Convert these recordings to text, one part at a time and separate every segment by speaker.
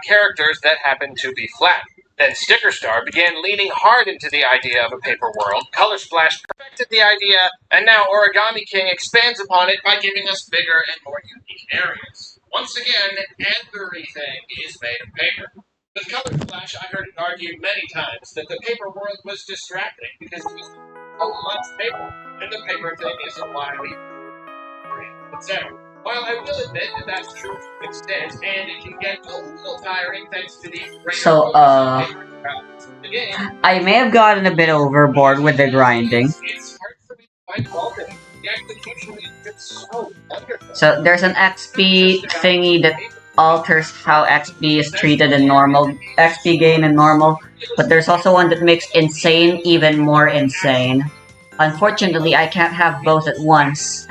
Speaker 1: characters that happened to be flat. Then Sticker Star began leaning hard into the idea of a paper world, Color Splash perfected the idea, and now Origami King expands upon it by giving us bigger and more unique areas. Once again, everything is made of paper. With Color Splash, I heard it argued many times that the paper world was distracting because it was so much paper, and the paper thing isn't why we etc. While I will admit that that's true to an extent, and it can get a little tiring thanks to the
Speaker 2: So,
Speaker 1: the game,
Speaker 2: I may have gotten a bit overboard with the grinding.
Speaker 1: It's hard for me to find fault in it. The execution is just so wonderful.
Speaker 2: So, there's an XP thingy that alters how XP is treated in normal, XP gain in normal, but there's also one that makes insane even more insane. Unfortunately, I can't have both at once.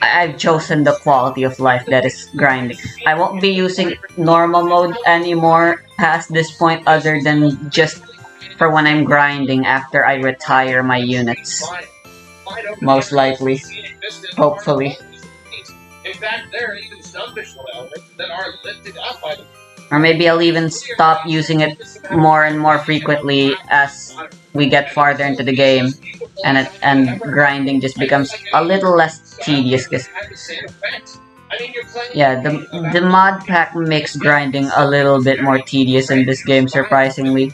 Speaker 2: I've chosen the quality of life that is grinding. I won't be using normal mode anymore past this point other than just for when I'm grinding after I retire my units. Most likely. Hopefully.
Speaker 1: In fact, there are even some visual elements that are lifted up by the...
Speaker 2: Or maybe I'll even stop using it more and more frequently as we get farther into the game, and grinding just becomes a little less tedious. Cause yeah, the mod pack makes grinding a little bit more tedious in this game, surprisingly,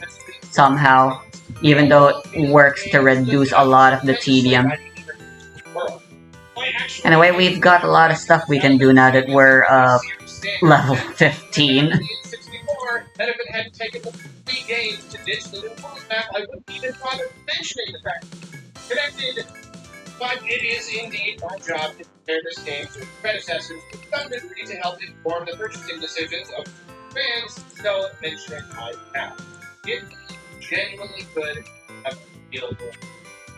Speaker 2: somehow, even though it works to reduce a lot of the tedium. Anyway, we've got a lot of stuff we can do now that we're level 15.
Speaker 1: That if it hadn't taken the 3 games to ditch the new world map, I wouldn't even bother mentioning the fact connected. But it is indeed my job to compare this game to its predecessors to some degree to help inform the purchasing decisions of fans, so mentioning I have. It genuinely could have feel good.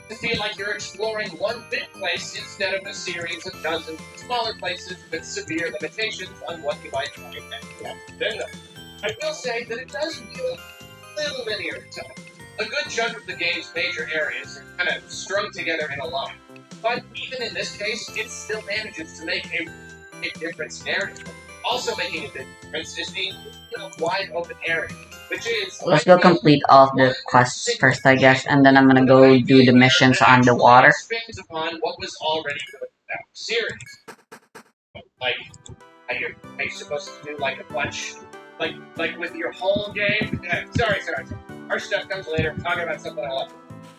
Speaker 1: To feel like you're exploring one big place instead of a series of dozens of smaller places with severe limitations on what you might find next. I will say that it does feel a little linear at times. A good chunk of the game's major areas are kind of strung together in a line. But even in this case, it still manages to make a difference narratively. Also making a big difference is the wide open area, which is...
Speaker 2: Let's go complete all of the quests first, I guess, and then I'm gonna go do the missions on the water.
Speaker 1: Expands upon what was already good about the series. Like, how you're supposed to do like a bunch... Like with your whole game? Sorry. Our stuff comes later. We're talking about something I love.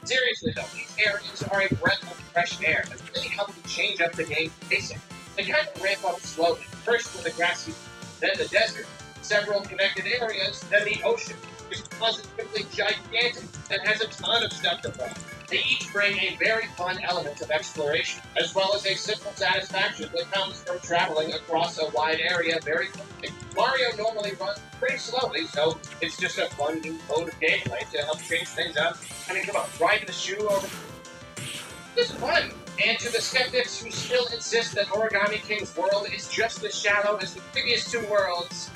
Speaker 1: Seriously though, these areas are a breath of fresh air that really help you change up the game's pacing. They kind of ramp up slowly. First with the grassy, then the desert, several connected areas, then the ocean, which is positively gigantic and has a ton of stuff to play. They each bring a very fun element of exploration, as well as a simple satisfaction that comes from traveling across a wide area very quickly. Mario normally runs pretty slowly, so it's just a fun new mode of gameplay to help change things up. I mean, come on, riding the shoe over... It's fun! And to the skeptics who still insist that Origami King's world is just as shallow as the previous 2 worlds,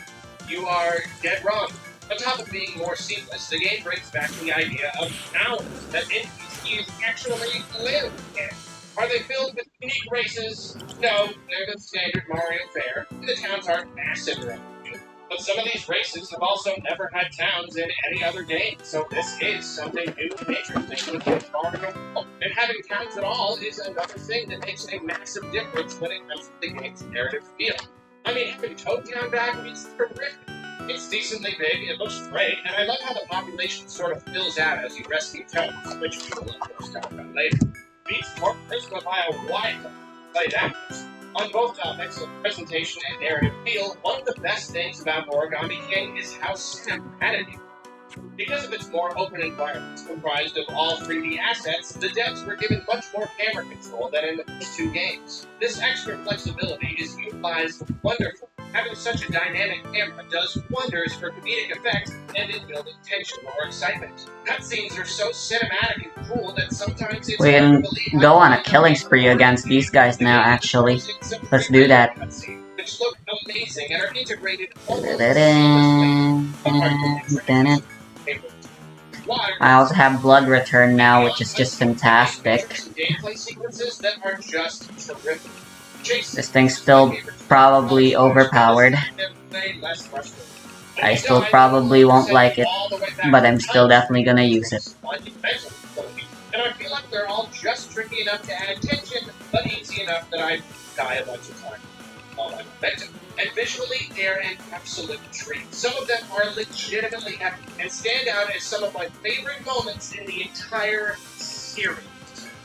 Speaker 1: you are dead wrong. On top of being more seamless, the game brings back the idea of towns that NPCs actually live in. Are they filled with unique races? No, they're the standard Mario fare. The towns aren't massive around you. But some of these races have also never had towns in any other game, so this is something new and interesting with Mario. And having towns at all is another thing that makes a massive difference when it comes to the game's narrative feel. I mean, having Toad Town back is terrific. It's decently big, it looks great, and I love how the population sort of fills out as you rescue Toads, which we will of course talk about later. Beats more charisma by a wide play that. On both topics of presentation and narrative feel, one of the best things about Origami King is how cinematic it is. Because of its more open environments comprised of all 3D assets, the devs were given much more camera control than in the first 2 games. This extra flexibility is utilized wonderfully. Having such a dynamic camera does wonders for comedic effect and in building tension or excitement. Cutscenes are so cinematic and cool that sometimes it's
Speaker 2: we can go on a killing spree against these guys now, actually. Let's do that.
Speaker 1: Which look amazing and are integrated
Speaker 2: I also have Blood Return now, which is just fantastic.
Speaker 1: Gameplay sequences that are just terrific.
Speaker 2: This thing's still probably overpowered. I still probably won't like it, but I'm still definitely gonna use it.
Speaker 1: And I feel like they're all just tricky enough to add tension, but easy enough that I die a bunch of times. All I'm effective. And visually, they're an absolute treat. Some of them are legitimately epic and stand out as some of my favorite moments in the entire series.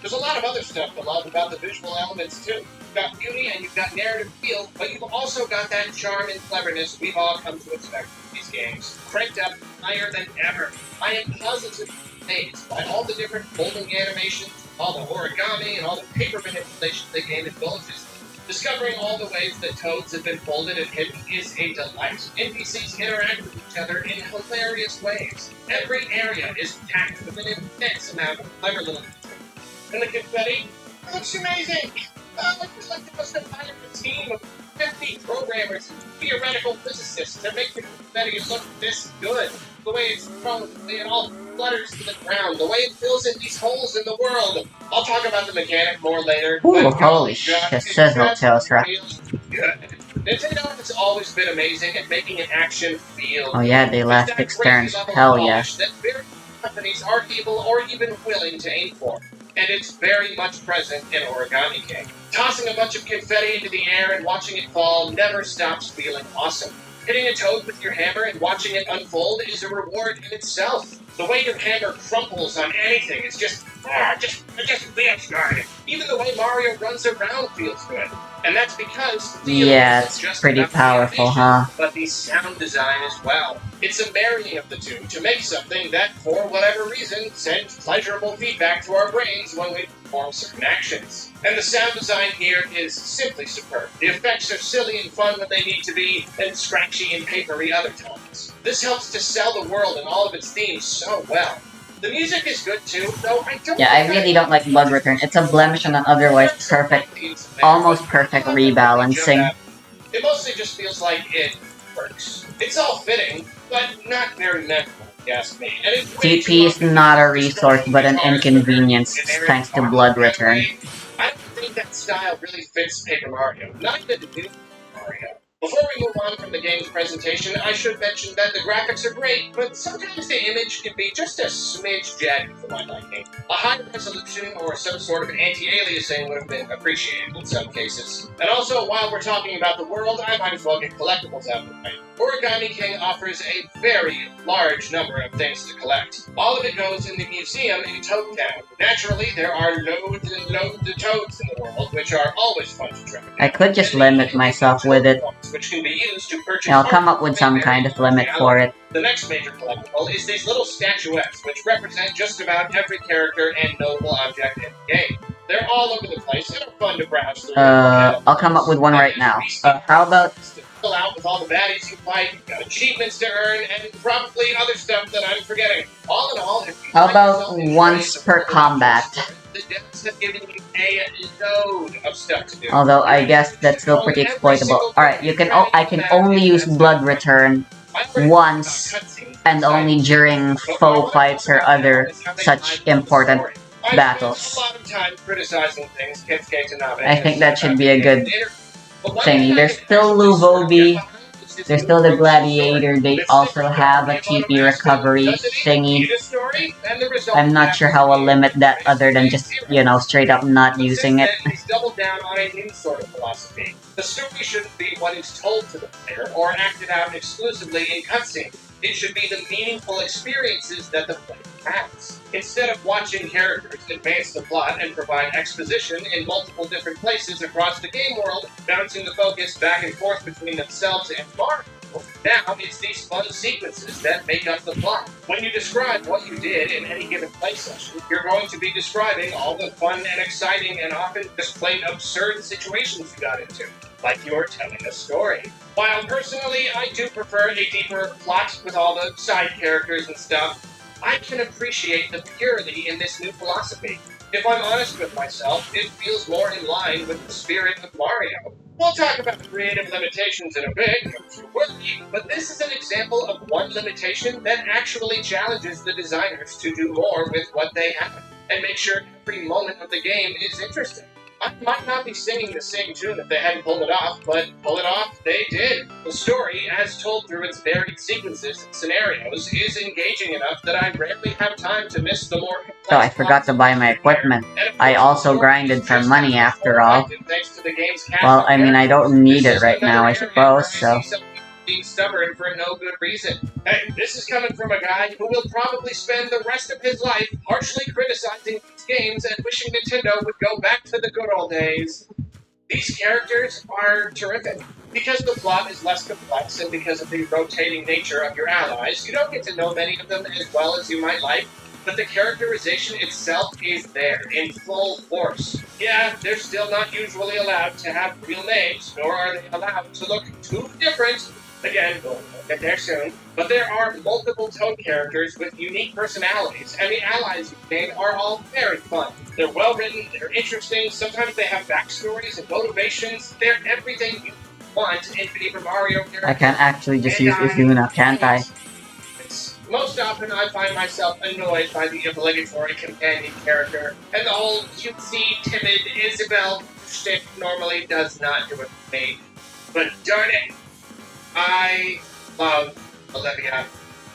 Speaker 1: There's a lot of other stuff to love about the visual elements too. You've got beauty and you've got narrative feel, but you've also got that charm and cleverness we've all come to expect from these games. Cranked up higher than ever. I am positively amazed by all the different folding animations, all the origami, and all the paper manipulation the game indulges. Discovering all the ways that toads have been folded and hidden is a delight. NPCs interact with each other in hilarious ways. Every area is packed with an immense amount of clever little features. And the confetti looks amazing! I feel like they must have hired a team of 50 programmers and theoretical physicists to make the confetti look this good. The way it's thrown, the way it all flutters to the ground, the way it fills in these holes in the world. I'll talk about the mechanic more later.
Speaker 2: Ooh, holy shit, sizzle toast, right?
Speaker 1: Nintendo has always been amazing at making an action feel.
Speaker 2: Oh yeah, the elastic turns. Hell yeah.
Speaker 1: That very companies are able or even willing to aim for. And it's very much present in Origami King. Tossing a bunch of confetti into the air and watching it fall never stops feeling awesome. Hitting a toad with your hammer and watching it unfold is a reward in itself. The way your hammer crumples on anything is just feels good. Even the way Mario runs around feels good. And that's because
Speaker 2: yeah, it's
Speaker 1: just
Speaker 2: pretty powerful, huh?
Speaker 1: But the sound design as well. It's a marrying of the two to make something that, for whatever reason, sends pleasurable feedback to our brains when we perform certain actions. And the sound design here is simply superb. The effects are silly and fun when they need to be, and scratchy and papery other times. This helps to sell the world and all of its themes so well. The music is good too, though I don't.
Speaker 2: Yeah, I really don't like Blood Return. It's a blemish on an otherwise perfect, almost perfect rebalancing.
Speaker 1: It mostly just feels like it works. It's all fitting, but not very memorable, if you ask me.
Speaker 2: TP is not a resource, but an inconvenience, thanks to Blood Return.
Speaker 1: I don't think that style really fits Paper Mario. Not even new Mario. Before we move on from the game's presentation, I should mention that the graphics are great, but sometimes the image can be just a smidge jagged for my liking. A high resolution or some sort of anti-aliasing would have been appreciated in some cases. And also, while we're talking about the world, I might as well get collectibles out of the way. Origami King offers a very large number of things to collect. All of it goes in the museum in Toad Town. Naturally, there are loads and loads of toads in the world, which are always fun to track down.
Speaker 2: I could just limit myself with it.
Speaker 1: Which can be used to purchase.
Speaker 2: I'll come up with some kind of limit for it.
Speaker 1: The next major collectible is these little statuettes, which represent just about every character and notable object in the game. They're all over the place and are fun to browse through.
Speaker 2: I'll come up with one right now. How about
Speaker 1: fill out with all the baddies you fight, you've got achievements to earn, and probably other stuff that I'm forgetting. All in all, if you
Speaker 2: how about once per combat?
Speaker 1: The devs have given you a load of stuff to do.
Speaker 2: Although I guess that's still pretty exploitable. Alright, I can only use Blood Return once and only during foe fights or other such important battles. I think that should be a good thingy. There's still Luvobi, there's still the Gladiator, they also have a TP recovery thingy. I'm not sure how I'll limit that other than just, you know, straight up not using it.
Speaker 1: Doubled down on a new sort of philosophy. The story shouldn't be what is told to the player or acted out exclusively in cutscenes. It should be the meaningful experiences that the player has. Instead of watching characters advance the plot and provide exposition in multiple different places across the game world, bouncing the focus back and forth between themselves and Mario, now it's these fun sequences that make up the plot. When you describe what you did in any given play session, you're going to be describing all the fun and exciting and often just plain absurd situations you got into, like you're telling a story. While personally I do prefer a deeper plot with all the side characters and stuff, I can appreciate the purity in this new philosophy. If I'm honest with myself, it feels more in line with the spirit of Mario. We'll talk about creative limitations in a bit, don't you worry, but this is an example of one limitation that actually challenges the designers to do more with what they have, and make sure every moment of the game is interesting. I might not be singing the same tune if they hadn't pulled it off, but pull it off, they did. The story, as told through its varied sequences and scenarios, is engaging enough that I rarely have time to miss the more complex
Speaker 2: So I forgot to buy my equipment. I also grinded for money after all.
Speaker 1: Thanks to the game's
Speaker 2: Well, I mean, I don't need it right now, I suppose, so...
Speaker 1: being stubborn for no good reason. Hey, this is coming from a guy who will probably spend the rest of his life harshly criticizing these games and wishing Nintendo would go back to the good old days. These characters are terrific. Because the plot is less complex and because of the rotating nature of your allies, you don't get to know many of them as well as you might like, but the characterization itself is there in full force. Yeah, they're still not usually allowed to have real names, nor are they allowed to look too different. Again, we'll get there soon. But there are multiple Toad characters with unique personalities, and the allies you gain are all very fun. They're well written, they're interesting, sometimes they have backstories and motivations. They're everything you want in Paper Mario characters.
Speaker 2: I can actually just use Izuna, can't I?
Speaker 1: Most often I find myself annoyed by the obligatory companion character, and the whole cutesy, timid Isabelle shtick normally does not do it for me. But darn it, I love Olivia.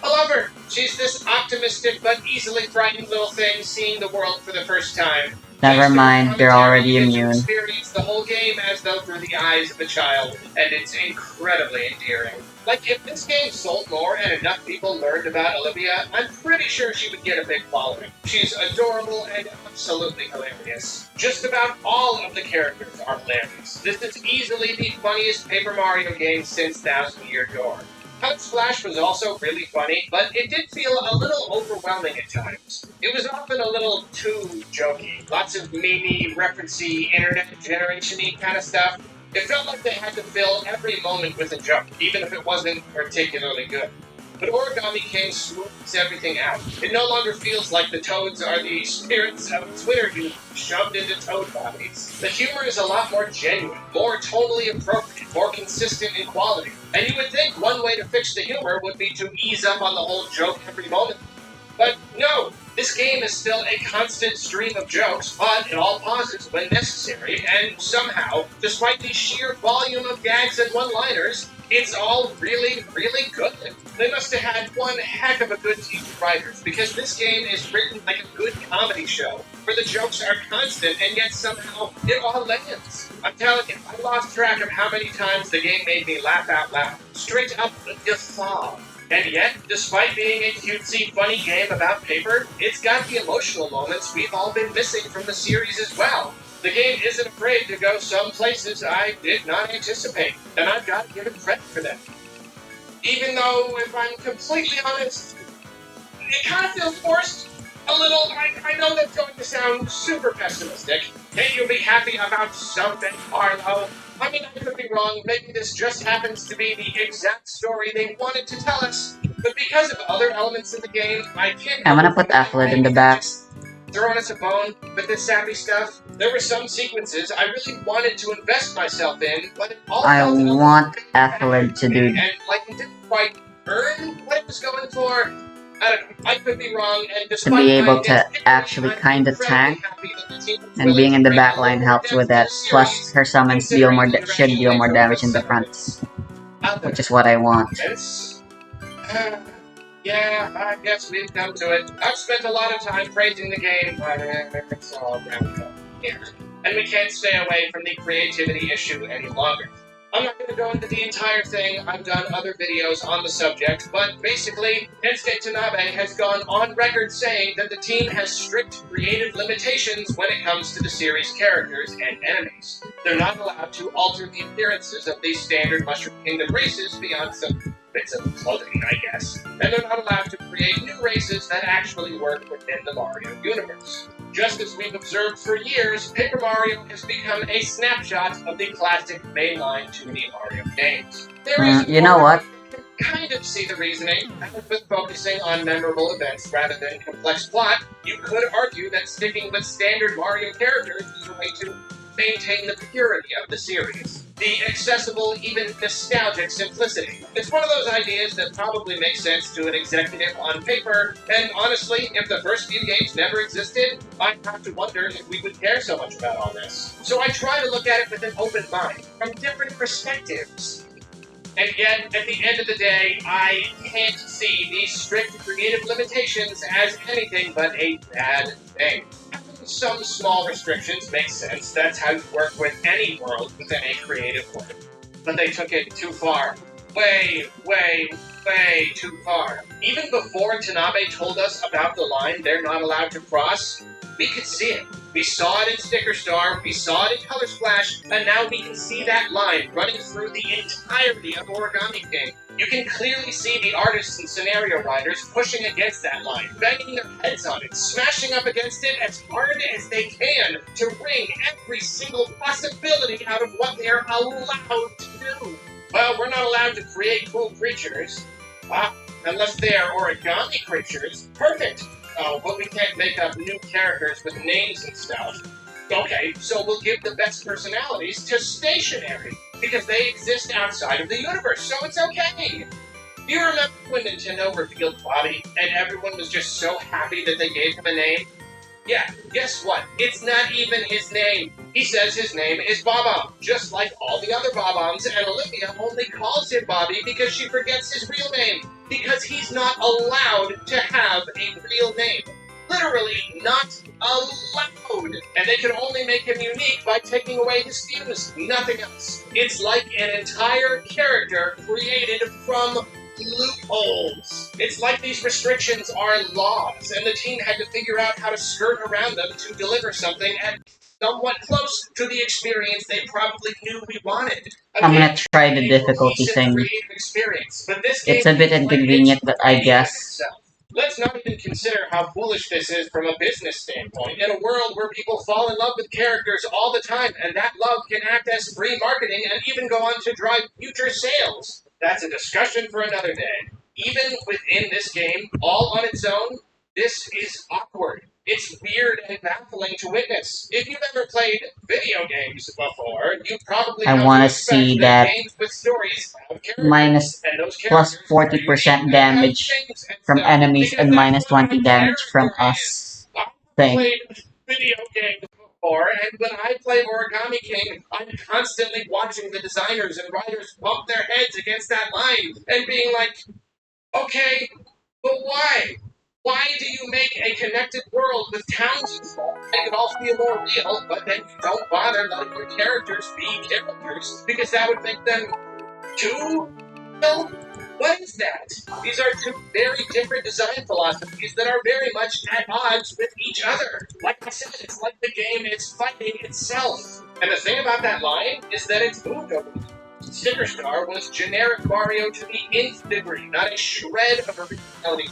Speaker 1: I love her. She's this optimistic but easily frightened little thing seeing the world for the first time.
Speaker 2: Never mind, you're already immune.
Speaker 1: Experience the whole game as though through the eyes of a child, and it's incredibly endearing. Like, if this game sold more and enough people learned about Olivia, I'm pretty sure she would get a big following. She's adorable and absolutely hilarious. Just about all of the characters are hilarious. This is easily the funniest Paper Mario game since Thousand Year Door. Cut Splash was also really funny, but it did feel a little overwhelming at times. It was often a little too jokey. Lots of meme-y, reference-y, internet generation-y kind of stuff. It felt like they had to fill every moment with a joke, even if it wasn't particularly good. But Origami King smooths everything out. It no longer feels like the Toads are the spirits of Twitter youth shoved into Toad bodies. The humor is a lot more genuine, more totally appropriate, more consistent in quality. And you would think one way to fix the humor would be to ease up on the whole joke every moment. But no, this game is still a constant stream of jokes, but it all pauses when necessary, and somehow, despite the sheer volume of gags and one-liners, it's all really, really good. They must have had one heck of a good team of writers, because this game is written like a good comedy show, where the jokes are constant, and yet somehow it all lands. I'm telling you, I lost track of how many times the game made me laugh out loud. Straight up guffaw. And yet, despite being a cutesy, funny game about paper, it's got the emotional moments we've all been missing from the series as well. The game isn't afraid to go some places I did not anticipate, and I've got to give it credit for that. Even though, if I'm completely honest, it kind of feels forced. A little, I know that's going to sound super pessimistic. Can't you be happy about something, Arlo? I mean, I could be wrong. Maybe this just happens to be the exact story they wanted to tell us. But because of other elements in the game, I can't...
Speaker 2: I'm gonna put Aphlet in the back.
Speaker 1: Throwing us a bone with this sappy stuff. There were some sequences I really wanted to invest myself in, but it all
Speaker 2: I want Aphlet to do...
Speaker 1: And, like, it didn't quite earn what it was going for. I could be wrong, and
Speaker 2: to be able to actually kind of tank, and being in the back line helps with that. Plus, her summons deal more should deal more damage in the front, which is what I want.
Speaker 1: Yeah, I guess we've come to it. I've spent a lot of time praising the game, but it's all wrapped up here. And we can't stay away from the creativity issue any longer. I'm not going to go into the entire thing, I've done other videos on the subject, but basically, Kensuke Tanabe has gone on record saying that the team has strict creative limitations when it comes to the series' characters and enemies. They're not allowed to alter the appearances of these standard Mushroom Kingdom races beyond some bits of clothing, I guess. And they're not allowed to create new races that actually work within the Mario universe. Just as we've observed for years, Paper Mario has become a snapshot of the classic mainline 2D Mario games.
Speaker 2: You know what?
Speaker 1: Kind of see the reasoning, with focusing on memorable events rather than complex plot. You could argue that sticking with standard Mario characters is a way to maintain the purity of the series. The accessible, even nostalgic simplicity. It's one of those ideas that probably makes sense to an executive on paper, and honestly, if the first few games never existed, I'd have to wonder if we would care so much about all this. So I try to look at it with an open mind, from different perspectives. And yet, at the end of the day, I can't see these strict creative limitations as anything but a bad thing. Some small restrictions make sense. That's how you work with any world within a creative world. But they took it too far. Way too far. Even before Tanabe told us about the line they're not allowed to cross, we could see it. We saw it in Sticker Star, we saw it in Color Splash, and now we can see that line running through the entirety of Origami King. You can clearly see the artists and scenario writers pushing against that line, banging their heads on it, smashing up against it as hard as they can to wring every single possibility out of what they're allowed to do. Well, we're not allowed to create cool creatures. Unless they are origami creatures. Perfect! Oh, but we can't make up new characters with names and stuff. Okay, so we'll give the best personalities to stationary, because they exist outside of the universe, so it's okay! Do you remember when Nintendo revealed Bobby, and everyone was just so happy that they gave him a name? Yeah, guess what? It's not even his name. He says his name is Bob-omb, just like all the other Bob-ombs, and Olivia only calls him Bobby because she forgets his real name, because he's not allowed to have a real name. Literally not allowed! And they can only make him unique by taking away his fuse, nothing else. It's like an entire character created from loopholes. It's like these restrictions are laws, and the team had to figure out how to skirt around them to deliver something at somewhat close to the experience they probably knew we wanted.
Speaker 2: I'm gonna try the difficulty thing.
Speaker 1: But this
Speaker 2: It's a bit inconvenient, but I guess.
Speaker 1: Let's not even consider how foolish this is from a business standpoint. In a world where people fall in love with characters all the time, and that love can act as free marketing and even go on to drive future sales. That's a discussion for another day. Even within this game, all on its own, this is awkward. It's weird and baffling to witness. If you've ever played video games before, you probably
Speaker 2: I want to see that
Speaker 1: games with stories have characters,
Speaker 2: minus
Speaker 1: and those
Speaker 2: plus
Speaker 1: characters
Speaker 2: 40% damage from enemies and minus 20 damage from us thing.
Speaker 1: Played video games before, and when I play Origami King, I'm constantly watching the designers and writers bump their heads against that line and being like, okay, but why? Why do you make a connected world with towns and stuff? Make it all feel more real, but then you don't bother letting your characters be characters because that would make them too real? What is that? These are two very different design philosophies that are very much at odds with each other. Like I said, it's like the game is fighting itself. And the thing about that line is that it's moved over. Sticker Star was generic Mario to the nth degree, not a shred of originality.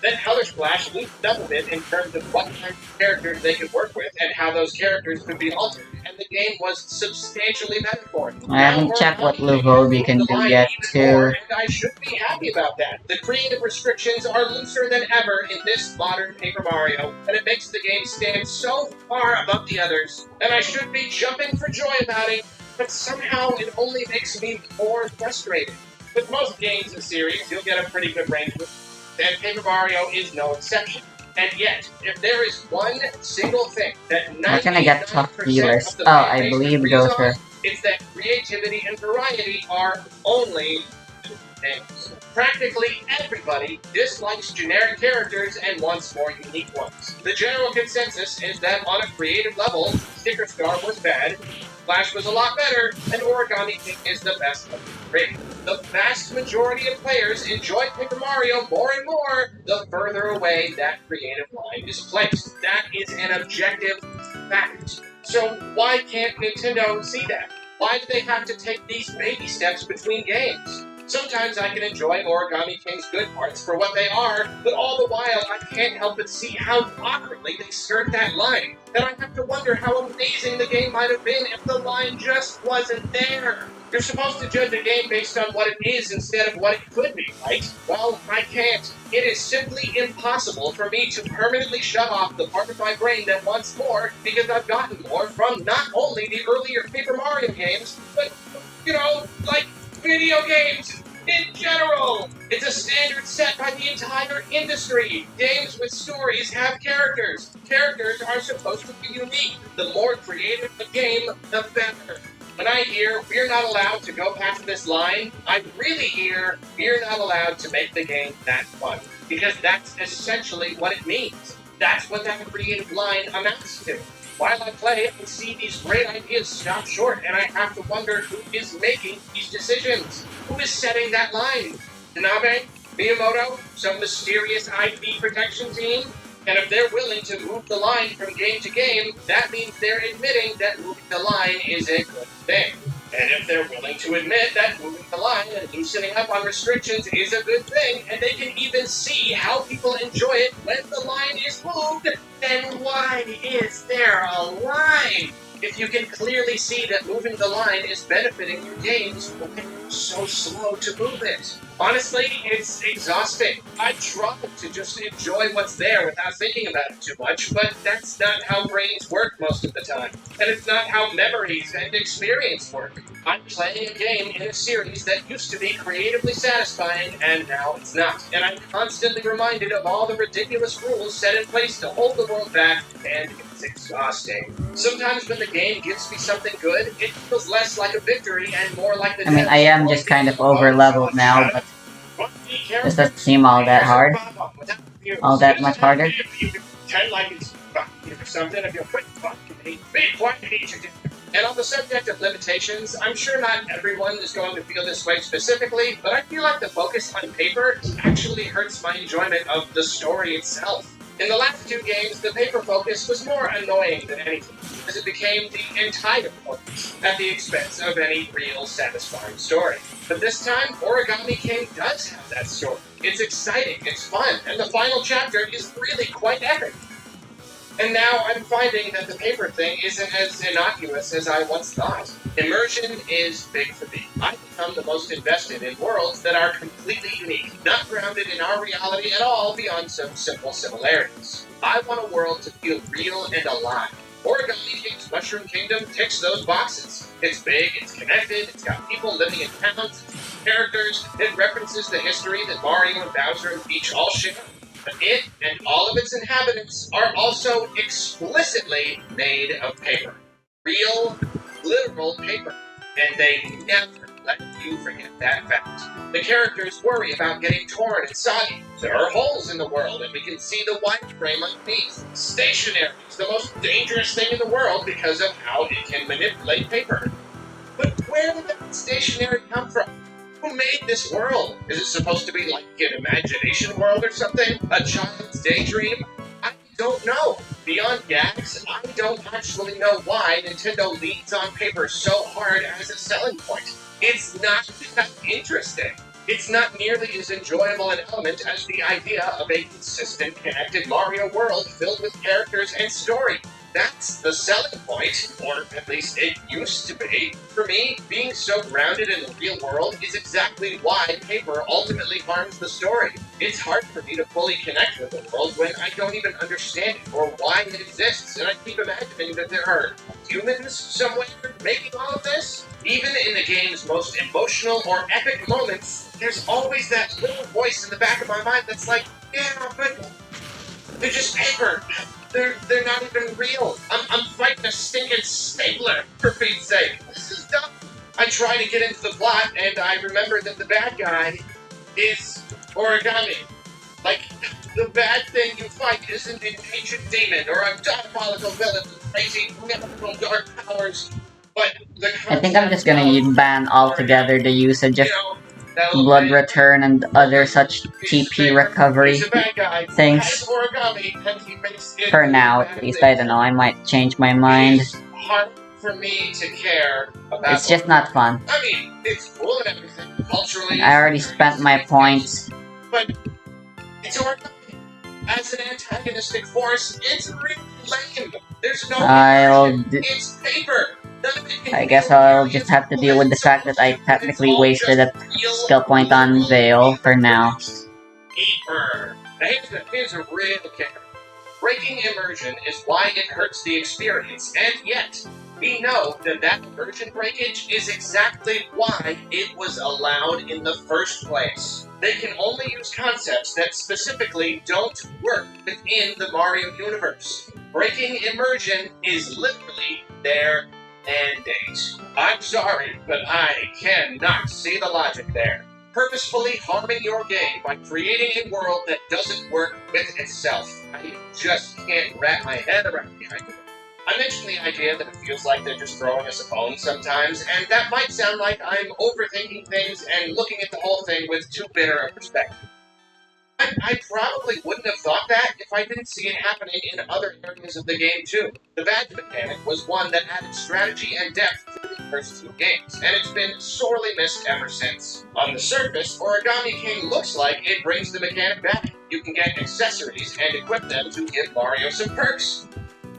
Speaker 1: Then Color Splash loosened up a bit in terms of what kind of characters they could work with and how those characters could be altered, and the game was substantially better for it.
Speaker 2: I haven't checked what Luvobi can do yet, too.
Speaker 1: And I should be happy about that. The creative restrictions are looser than ever in this modern Paper Mario, and it makes the game stand so far above the others, and I should be jumping for joy about it, but somehow it only makes me more frustrated. With most games in the series, you'll get a pretty good range with and Paper Mario is no exception. And yet, if there is one single thing that 99%
Speaker 2: feelers.
Speaker 1: of the
Speaker 2: I believe those are.
Speaker 1: It's that creativity and variety are only two things. Practically everybody dislikes generic characters and wants more unique ones. The general consensus is that on a creative level, Sticker Star was bad, Flash was a lot better, and Origami King is the best of the three. The vast majority of players enjoy Paper Mario more and more the further away that creative line is placed. That is an objective fact. So why can't Nintendo see that? Why do they have to take these baby steps between games? Sometimes I can enjoy Origami King's good parts for what they are, but all the while I can't help but see how awkwardly they skirt that line. And I have to wonder how amazing the game might have been if the line just wasn't there. You're supposed to judge a game based on what it is instead of what it could be, right? Well, I can't. It is simply impossible for me to permanently shut off the part of my brain that wants more because I've gotten more from not only the earlier Paper Mario games, but, like video games in general. It's a standard set by the entire industry. Games with stories have characters. Characters are supposed to be unique. The more creative the game, the better. When I hear we're not allowed to go past this line, I really hear we're not allowed to make the game that fun. Because that's essentially what it means. That's what that creative line amounts to. While I play, I can see these great ideas stop short, and I have to wonder who is making these decisions. Who is setting that line? Tanabe? Miyamoto? Some mysterious IP protection team? And if they're willing to move the line from game to game, that means they're admitting that moving the line is a good thing. And if they're willing to admit that moving the line and loosening up on restrictions is a good thing, and they can even see how people enjoy it when the line is moved, then why is there a line? If you can clearly see that moving the line is benefiting your games, why are you so slow to move it? Honestly, it's exhausting. I try to just enjoy what's there without thinking about it too much, but that's not how brains work most of the time. And it's not how memories and experience work. I'm playing a game in a series that used to be creatively satisfying, and now it's not. And I'm constantly reminded of all the ridiculous rules set in place to hold the world back, and it's exhausting. Sometimes when the game gives me something good, it feels less like a victory and more like the
Speaker 2: I am just kind of over-leveled now, but this doesn't seem all that hard. All that much harder.
Speaker 1: You can pretend like it's something if you quit fucking me. Be quiet, and on the subject of limitations, I'm sure not everyone is going to feel this way specifically, but I feel like the focus on paper actually hurts my enjoyment of the story itself. In the last two games, the paper focus was more annoying than anything, as it became the entire focus, at the expense of any real satisfying story. But this time, Origami King does have that story. It's exciting, it's fun, and the final chapter is really quite epic. And now I'm finding that the paper thing isn't as innocuous as I once thought. Immersion is big for me. I've become the most invested in worlds that are completely unique, not grounded in our reality at all beyond some simple similarities. I want a world to feel real and alive. Origami King's Mushroom Kingdom ticks those boxes. It's big, it's connected, it's got people living in towns, it's characters, it references the history that Mario and Bowser and Peach all share. But it and all of its inhabitants are also explicitly made of paper. Real, literal paper. And they never let you forget that fact. The characters worry about getting torn and soggy. There are holes in the world, and we can see the wireframe underneath. Stationery is the most dangerous thing in the world because of how it can manipulate paper. But where did that stationery come from? Who made this world? Is it supposed to be like an imagination world or something? A child's daydream? I don't know. Beyond gags, I don't actually know why Nintendo leans on paper so hard as a selling point. It's not that interesting. It's not nearly as enjoyable an element as the idea of a consistent, connected Mario world filled with characters and story. That's the selling point, or at least it used to be. For me, being so grounded in the real world is exactly why paper ultimately harms the story. It's hard for me to fully connect with the world when I don't even understand it or why it exists, and I keep imagining that there are humans somewhere making all of this. Even in the game's most emotional or epic moments, there's always that little voice in the back of my mind that's like, yeah, but they're just paper. They're not even real. I'm fighting a stinking stapler, for Pete's sake. This is dumb. I try to get into the plot, and I remember that the bad guy is Origami. Like, the bad thing you fight isn't an ancient demon or a diabolical villain with crazy mythical dark powers, but the
Speaker 2: I think I'm just gonna ban altogether the usage of Blood Return and other such TP recovery things. For now, at least. I don't know, I might change my mind.
Speaker 1: It's hard for me to care about.
Speaker 2: It's just not fun.
Speaker 1: I mean, it's cool and everything, culturally.
Speaker 2: I already spent my points.
Speaker 1: But it's Origami. As an antagonistic force, it's really lame. There's no
Speaker 2: I'll
Speaker 1: it's paper.
Speaker 2: I guess I'll just have to deal with the fact that I technically wasted a skill point on Veil for now.
Speaker 1: Deeper. Now here's a real kicker. Breaking immersion is why it hurts the experience, and yet we know that immersion breakage is exactly why it was allowed in the first place. They can only use concepts that specifically don't work within the Mario universe. Breaking immersion is literally their mandate. I'm sorry, but I cannot see the logic there. Purposefully harming your game by creating a world that doesn't work with itself. I just can't wrap my head around the idea. I mentioned the idea that it feels like they're just throwing us a bone sometimes, and that might sound like I'm overthinking things and looking at the whole thing with too bitter a perspective. I probably wouldn't have thought that if I didn't see it happening in other areas of the game too. The badge mechanic was one that added strategy and depth to the first two games, and it's been sorely missed ever since. On the surface, Origami King looks like it brings the mechanic back. You can get accessories and equip them to give Mario some perks.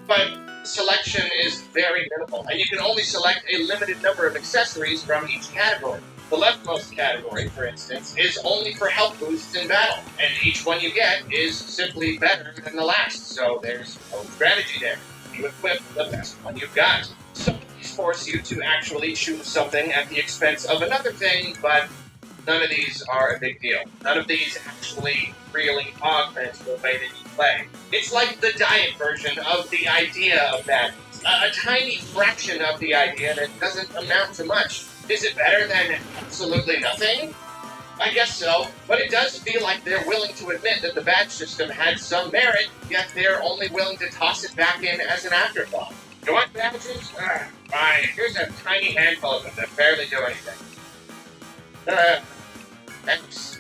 Speaker 1: But selection is very minimal, and you can only select a limited number of accessories from each category. The leftmost category, for instance, is only for health boosts in battle, and each one you get is simply better than the last, so there's no strategy there. You equip the best one you've got. Some of these force you to actually choose something at the expense of another thing, but none of these are a big deal. None of these actually really augment the way that you play. It's like the diet version of the idea of that. A tiny fraction of the idea that doesn't amount to much. Is it better than absolutely nothing? I guess so, but it does feel like they're willing to admit that the badge system had some merit, yet they're only willing to toss it back in as an afterthought. You want badges? Fine, here's a tiny handful of them that barely do anything.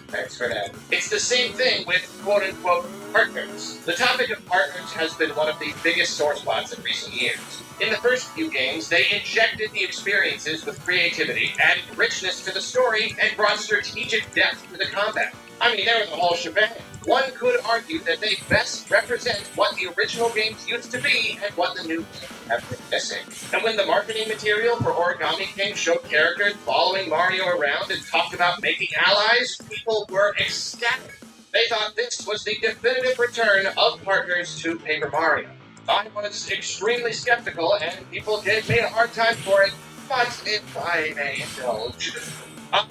Speaker 1: Thanks for that. It's the same thing with quote-unquote partners. The topic of partners has been one of the biggest sore spots in recent years. In the first few games, they injected the experiences with creativity, added richness to the story, and brought strategic depth to the combat. I mean, they were the whole shebang. One could argue that they best represent what the original games used to be and what the new games have been missing. And when the marketing material for Origami King showed characters following Mario around and talked about making allies, people were ecstatic. They thought this was the definitive return of partners to Paper Mario. I was extremely skeptical, and people gave me a hard time for it, but if I may indulge, I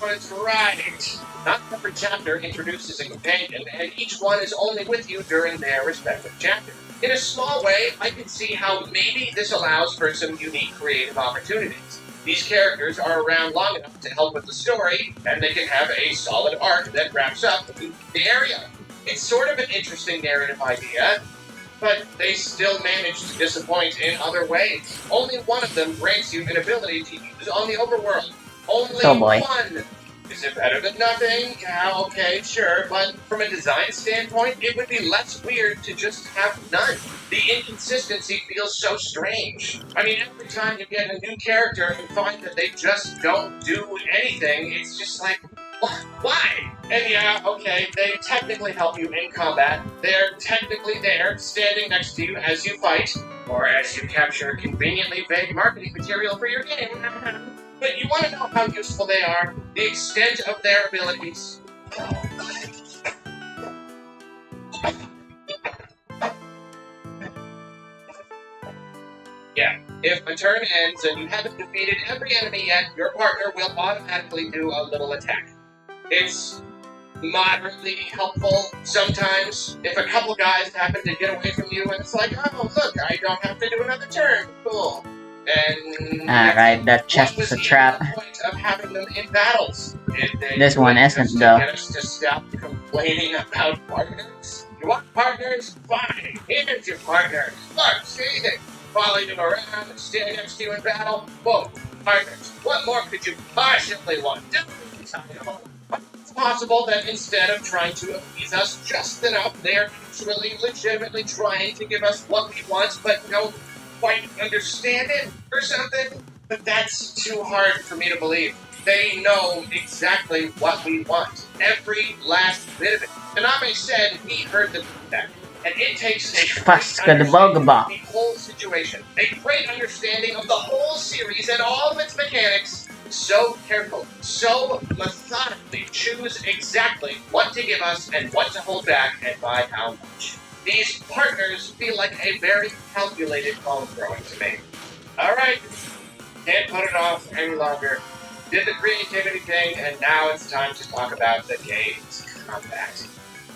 Speaker 1: was right. Not every chapter introduces a companion, and each one is only with you during their respective chapter. In a small way, I can see how maybe this allows for some unique creative opportunities. These characters are around long enough to help with the story, and they can have a solid arc that wraps up the area. It's sort of an interesting narrative idea, but they still manage to disappoint in other ways. Only one of them grants you an ability to use on the overworld. Only one! Is it better than nothing? Yeah, okay, sure, but from a design standpoint, it would be less weird to just have none. The inconsistency feels so strange. I mean, every time you get a new character and find that they just don't do anything, it's just like, why? And yeah, okay, they technically help you in combat. They're technically there, standing next to you as you fight, or as you capture conveniently vague marketing material for your game. But you want to know how useful they are, the extent of their abilities. Yeah, if a turn ends and you haven't defeated every enemy yet, your partner will automatically do a little attack. It's moderately helpful sometimes if a couple guys happen to get away from you and it's like, oh, look, I don't have to do another turn. Cool. And
Speaker 2: alright, that chest is a trap.
Speaker 1: The point of having them in battles.
Speaker 2: This one isn't, though.
Speaker 1: Get us to stop complaining about partners. You want partners? Fine. Here's your partner. Look, see it. Following you around and standing next to you in battle. Whoa, partners. What more could you possibly want? It's possible that instead of trying to appease us just enough, they're actually legitimately trying to give us what we want, but don't quite understand it or something. But that's too hard for me to believe. They know exactly what we want. Every last bit of it. Taname said he heard the feedback. And it takes a great
Speaker 2: Paska the
Speaker 1: understanding
Speaker 2: Bugaba.
Speaker 1: of the whole situation, a great understanding of the whole series and all of its mechanics, so careful, so methodically choose exactly what to give us and what to hold back and by how much. These partners feel like a very calculated phone throwing to me. Alright, can't put it off any longer. Did the creativity thing, and now it's time to talk about the game's combat.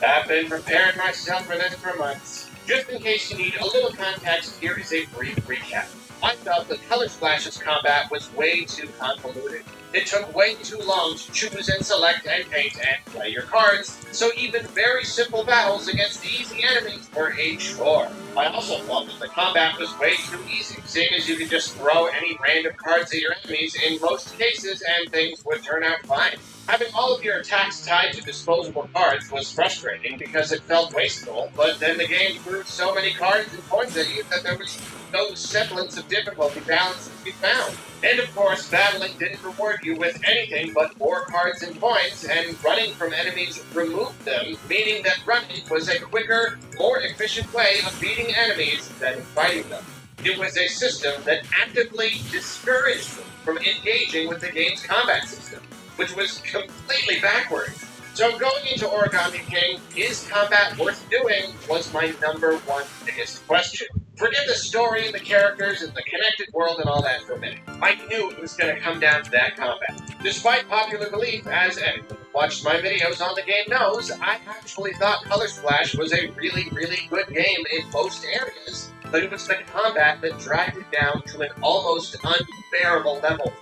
Speaker 1: I've been preparing myself for this for months. Just in case you need a little context, here is a brief recap. I felt that Color Splash's combat was way too convoluted. It took way too long to choose and select and paint and play your cards, so even very simple battles against easy enemies were a chore. I also thought that the combat was way too easy, seeing as you could just throw any random cards at your enemies in most cases and things would turn out fine. Having all of your attacks tied to disposable cards was frustrating because it felt wasteful, but then the game threw so many cards and coins at you that there was no semblance of difficulty balance to be found. And of course, battling didn't reward you with anything but more cards and coins, and running from enemies removed them, meaning that running was a quicker, more efficient way of beating enemies than fighting them. It was a system that actively discouraged them from engaging with the game's combat system, which was completely backwards. So going into Origami King, is combat worth doing, was my number one biggest question. Forget the story and the characters and the connected world and all that for a minute. I knew it was going to come down to that combat. Despite popular belief, as anyone who watched my videos on the game knows, I actually thought Color Splash was a really, really good game in most areas, but it was the combat that dragged it down to an almost unbearable level.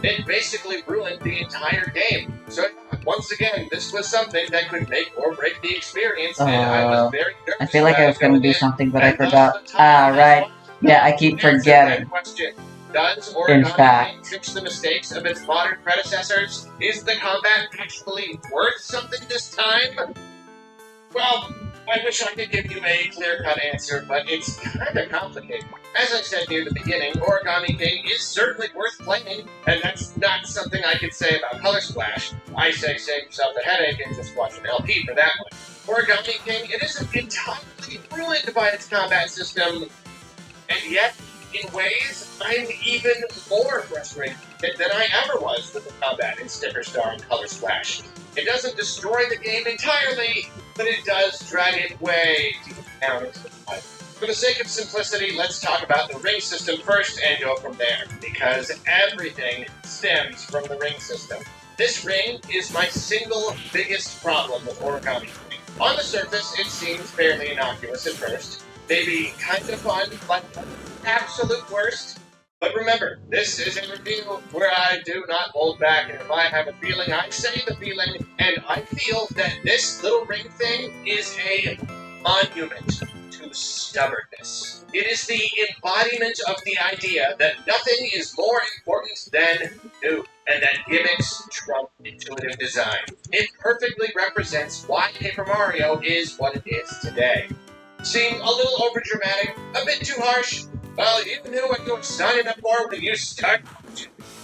Speaker 1: It basically ruined the entire game. So once again, this was something that could make or break the experience, and I was very nervous.
Speaker 2: I feel like I was gonna do something, but I forgot. Ah, right. Yeah, I keep forgetting.
Speaker 1: Question. Does
Speaker 2: In
Speaker 1: Origami
Speaker 2: fact.
Speaker 1: King fix the mistakes of its modern predecessors? Is the combat actually worth something this time? Well, I wish I could give you a clear-cut answer, but it's kind of complicated. As I said near the beginning, Origami King is certainly worth playing, and that's not something I can say about Color Splash. I say save yourself the headache and just watch an LP for that one. Origami King, it isn't entirely ruined by its combat system, and yet, in ways, I'm even more frustrated than I ever was with the combat in Sticker Star and Color Splash. It doesn't destroy the game entirely, but it does drag it way deep down into the pipe. For the sake of simplicity, let's talk about the ring system first and go from there, because everything stems from the ring system. This ring is my single biggest problem with Origami King. On the surface, it seems fairly innocuous at first, maybe kind of fun, but absolute worst. But remember, this is a review where I do not hold back, and if I have a feeling, I say the feeling, and I feel that this little ring thing is a monument to stubbornness. It is the embodiment of the idea that nothing is more important than new, and that gimmicks trump intuitive design. It perfectly represents why Paper Mario is what it is today. Seem a little overdramatic, a bit too harsh? Well, you knew what you were signing up for when you started.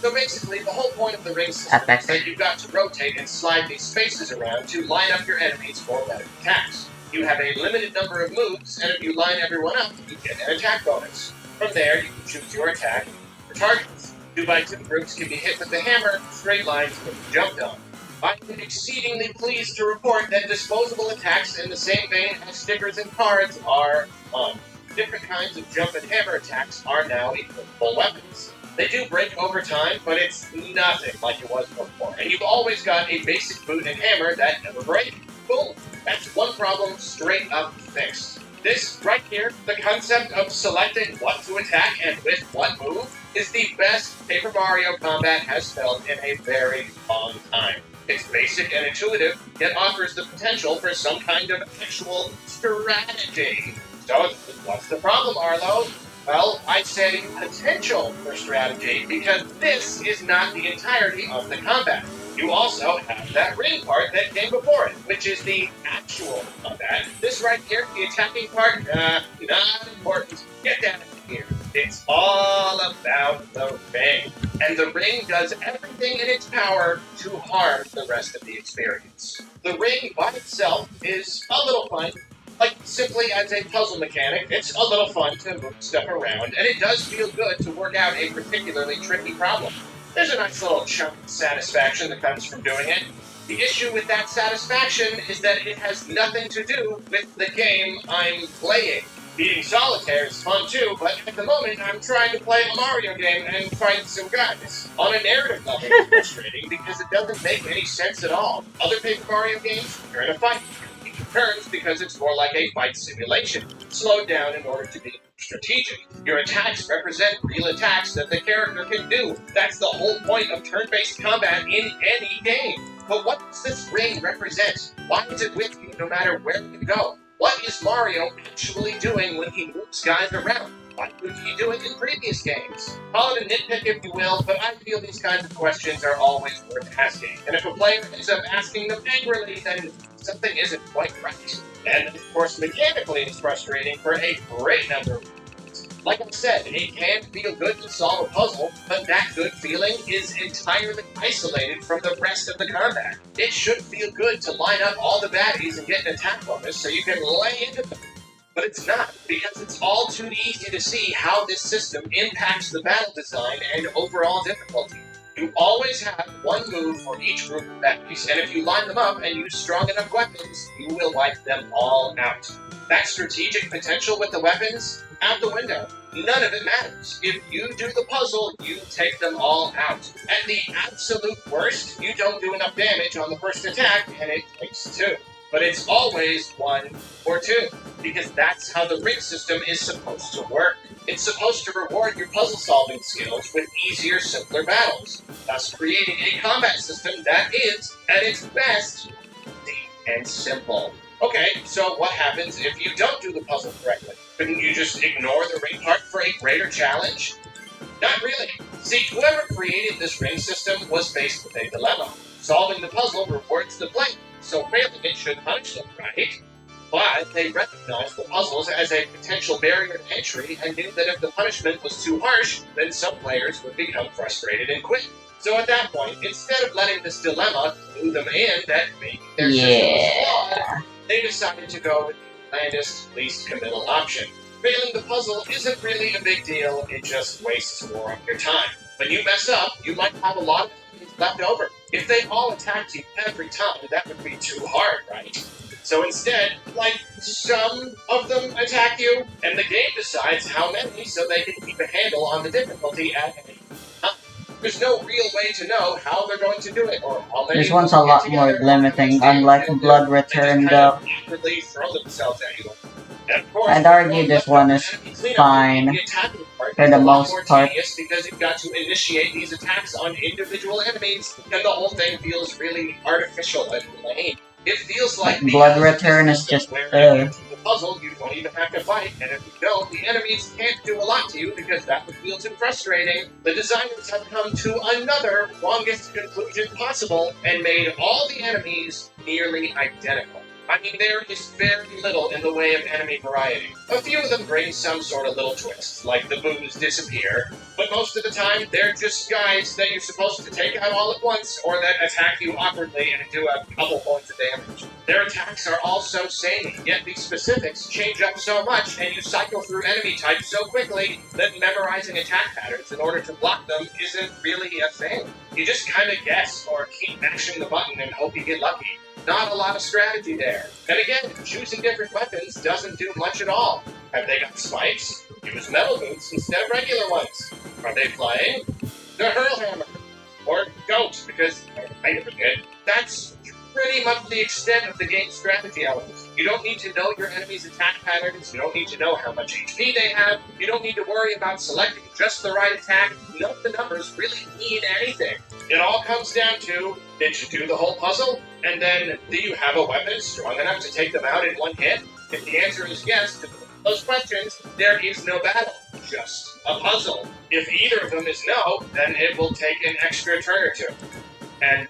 Speaker 1: So basically, the whole point of the ring system is that you've got to rotate and slide these spaces around to line up your enemies for better attacks. You have a limited number of moves, and if you line everyone up, you get an attack bonus. From there, you can choose your attack for targets. 2x2 groups can be hit with the hammer, straight lines can be jumped on. I'm exceedingly pleased to report that disposable attacks in the same vein as stickers and cards are fun. Different kinds of jump and hammer attacks are now equipable weapons. They do break over time, but it's nothing like it was before. And you've always got a basic boot and hammer that never break. Boom! That's one problem straight up fixed. This right here, the concept of selecting what to attack and with what move, is the best Paper Mario combat has felt in a very long time. It's basic and intuitive, yet offers the potential for some kind of actual strategy. So, what's the problem, Arlo? Well, I'd say potential for strategy, because this is not the entirety of the combat. You also have that ring part that came before it, which is the actual combat. This right here, the attacking part, not important. Get that in here. It's all about the ring. And the ring does everything in its power to harm the rest of the experience. The ring by itself is a little fun, Like, simply as a puzzle mechanic, it's a little fun to move stuff around, and it does feel good to work out a particularly tricky problem. There's a nice little chunk of satisfaction that comes from doing it. The issue with that satisfaction is that it has nothing to do with the game I'm playing. Beating solitaire is fun too, but at the moment I'm trying to play a Mario game and fight some guys. On a narrative level, it's frustrating because it doesn't make any sense at all. Other Paper Mario games, you're in a fight. You take turns because it's more like a fight simulation, slowed down in order to be strategic. Your attacks represent real attacks that the character can do. That's the whole point of turn-based combat in any game. But what does this ring represent? Why is it with you no matter where you go? What is Mario actually doing when he moves guys around? Why couldn't he do it in previous games? Call it a nitpick if you will, but I feel these kinds of questions are always worth asking. And if a player ends up asking them angrily, then something isn't quite right. And of course, mechanically it's frustrating for a great number of reasons. Like I said, it can feel good to solve a puzzle, but that good feeling is entirely isolated from the rest of the combat. It should feel good to line up all the baddies and get an attack bonus so you can lay into them. But it's not, because it's all too easy to see how this system impacts the battle design and overall difficulty. You always have one move for each group of baddies, and if you line them up and use strong enough weapons, you will wipe them all out. That strategic potential with the weapons? Out the window. None of it matters. If you do the puzzle, you take them all out. At the absolute worst, you don't do enough damage on the first attack, and it takes 2. But it's always 1 or 2, because that's how the ring system is supposed to work. It's supposed to reward your puzzle-solving skills with easier, simpler battles, thus creating a combat system that is, at its best, deep and simple. Okay, so what happens if you don't do the puzzle correctly? Couldn't you just ignore the ring part for a greater challenge? Not really. See, whoever created this ring system was faced with a dilemma. Solving the puzzle rewards the player, so failing it should punish them, right? But they recognized the puzzles as a potential barrier to entry and knew that if the punishment was too harsh, then some players would become frustrated and quit. So at that point, instead of letting this dilemma clue them in that maybe their system was flawed, they decided to go with the blandest, least committal option. Failing the puzzle isn't really a big deal, it just wastes more of your time. When you mess up, you might have a lot of enemies left over. If they all attacked you every time, that would be too hard, right? So instead, like, some of them attack you, and the game decides how many so they can keep a handle on the difficulty at any time. There's no real way to know how they're going to do it, or how many
Speaker 2: This one's a lot more limiting, unlike Blood Return though.
Speaker 1: Awkwardly throw themselves at you. And of course,
Speaker 2: I'd argue this one is fine for the most part.
Speaker 1: Because you've got to initiate these attacks on individual enemies, and the whole thing feels really artificial and lame. It feels like
Speaker 2: Blood Return is just
Speaker 1: where if you do the puzzle, you don't even have to fight, and if you don't, the enemies can't do a lot to you because that would feel too frustrating. The designers have come to another longest conclusion possible and made all the enemies nearly identical. I mean, there is very little in the way of enemy variety. A few of them bring some sort of little twist, like the boos disappear, but most of the time they're just guys that you're supposed to take out all at once, or that attack you awkwardly and do a couple points of damage. Their attacks are all so samey, yet these specifics change up so much, and you cycle through enemy types so quickly that memorizing attack patterns in order to block them isn't really a thing. You just kinda guess, or keep mashing the button and hope you get lucky. Not a lot of strategy there. And again, choosing different weapons doesn't do much at all. Have they got spikes? Use metal boots instead of regular ones. Are they flying? The Hurlhammer. Or Goat, because I forget. That's pretty much the extent of the game's strategy elements. You don't need to know your enemy's attack patterns, you don't need to know how much HP they have, you don't need to worry about selecting just the right attack. None of the numbers really mean anything. It all comes down to, did you do the whole puzzle? And then, do you have a weapon strong enough to take them out in one hit? If the answer is yes to those questions, there is no battle, just a puzzle. If either of them is no, then it will take an extra turn or two. And